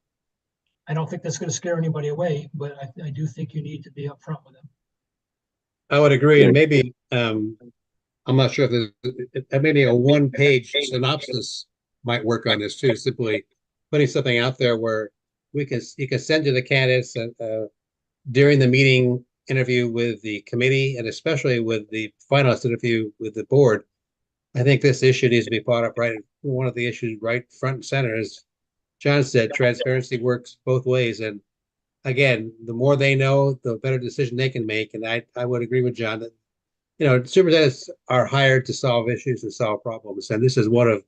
I don't think that's going to scare anybody away, but I do think you need to be upfront with them. I would agree, and maybe I'm not sure if there's maybe a one-page synopsis might work on this too. Simply putting something out there where you can send to the candidates during the meeting interview with the committee, and especially with the finalist interview with the board. I think this issue needs to be brought up right. One of the issues right front and center, as John said, transparency works both ways, and again, the more they know, the better decision they can make. And I would agree with John that, superintendents are hired to solve issues and solve problems. And this is one of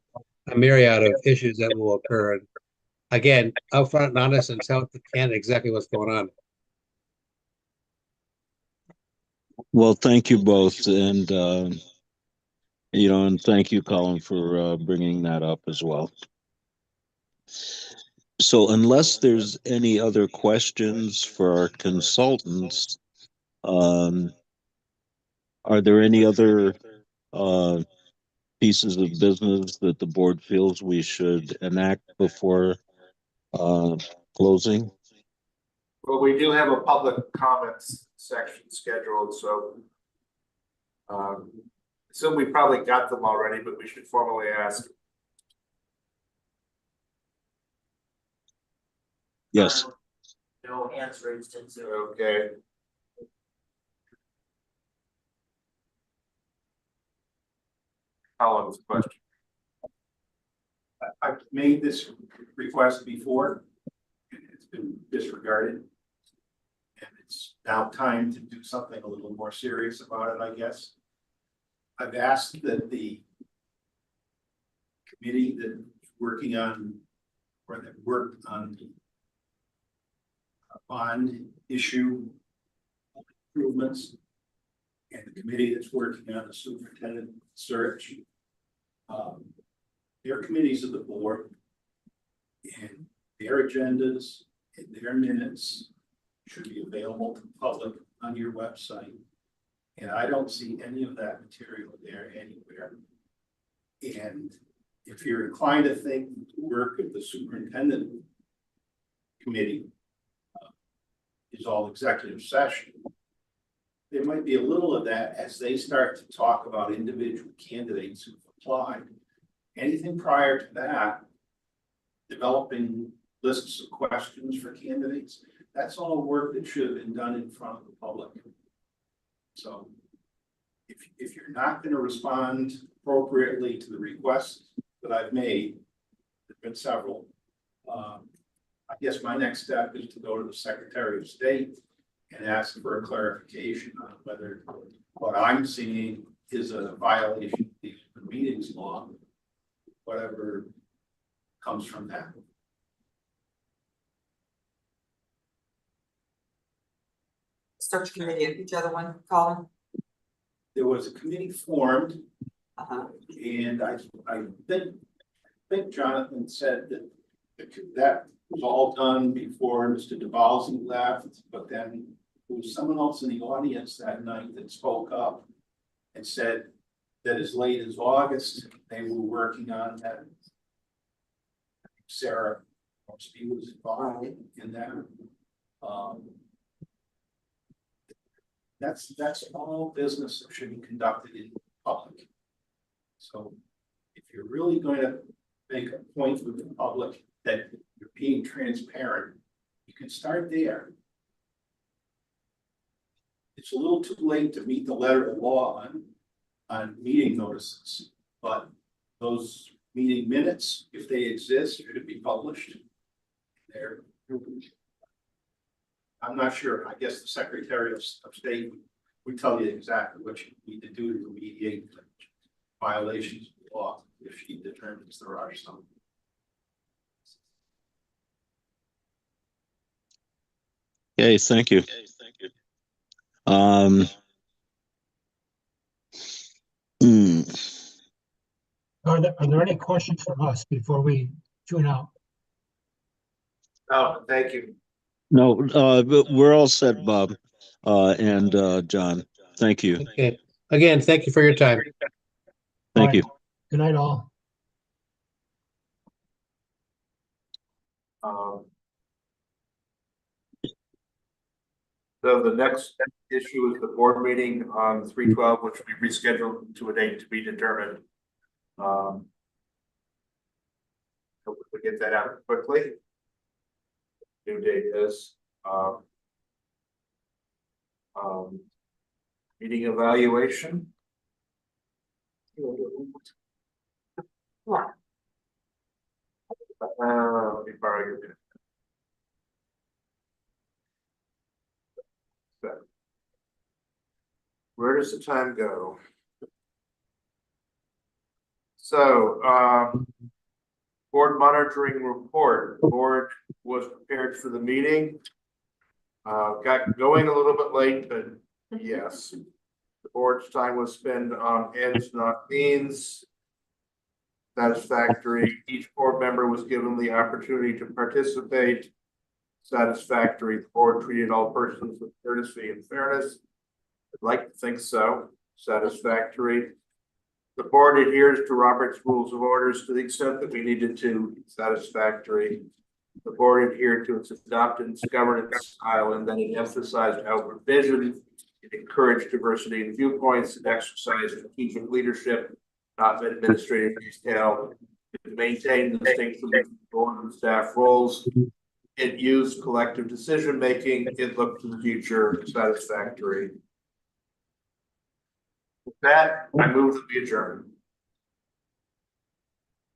a myriad of issues that will occur. And again, upfront and honest, and tell the candidate exactly what's going on. Well, thank you both. And, and thank you, Colin, for bringing that up as well. So unless there's any other questions for our consultants, are there any other pieces of business that the board feels we should enact before closing? Well, we do have a public comments section scheduled, so assume we probably got them already, but we should formally ask. Yes. No hands raised in Zoom. Okay. Colin's question. I've made this request before, and it's been disregarded. And it's now time to do something a little more serious about it, I guess. I've asked that the committee that's working on, or that worked on the bond issue improvements, and the committee that's working on the superintendent search, their committees of the board and their agendas and their minutes should be available to the public on your website. And I don't see any of that material there anywhere. And if you're inclined to think the work of the superintendent committee is all executive session, there might be a little of that as they start to talk about individual candidates who've applied. Anything prior to that, developing lists of questions for candidates, that's all work that should have been done in front of the public. So if you're not going to respond appropriately to the requests that I've made, there've been several, I guess my next step is to go to the Secretary of State and ask for a clarification on whether what I'm seeing is a violation of the meetings law, whatever comes from that. Search committee, each other one, Colin? There was a committee formed, and I think Jonathan said that that was all done before Mr. DeBalsi left, but then there was someone else in the audience that night that spoke up and said that as late as August, they were working on that. Sarah Mosby was involved in that. That's all business that should be conducted in public. So if you're really going to make a point with the public that you're being transparent, you can start there. It's a little too late to meet the letter of law on meeting notices, but those meeting minutes, if they exist, should be published. There, I'm not sure. I guess the Secretary of State would tell you exactly what you need to do to remediate violations of the law if she determines there are some. Okay, thank you. Are there any questions for us before we tune out? Oh, thank you. No, but we're all set, Bob, and John. Thank you. Okay. Again, thank you for your time. Thank you. Good night, all. So the next issue is the board meeting on 3/12, which we rescheduled to a date to be determined. Hope we get that out quickly. New date is meeting evaluation. Let me borrow your pen. Where does the time go? So, board monitoring report. Board was prepared for the meeting. Got going a little bit late, but yes. The board's time was spent on ends, not means. Satisfactory. Each board member was given the opportunity to participate. Satisfactory. The board treated all persons with courtesy and fairness. I'd like to think so. Satisfactory. The board adheres to Robert's Rules of Orders to the extent that we needed to. Satisfactory. The board adhered to its adopted governance style and then it emphasized outward vision. It encouraged diversity in viewpoints and exercised strategic leadership, not administrative detail. It maintained the distinction between board and staff roles. It used collective decision making. It looked to the future. Satisfactory. With that, I move that we adjourn.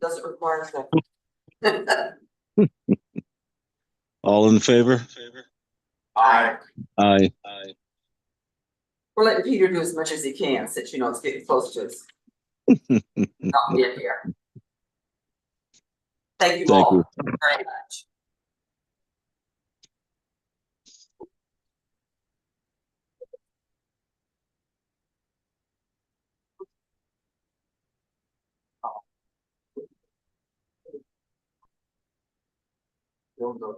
Does it require a second? All in favor? Aye. Aye. We're letting Peter do as much as he can, since you know it's getting close to us. Not being here. Thank you Thank all you. very much. Don't know.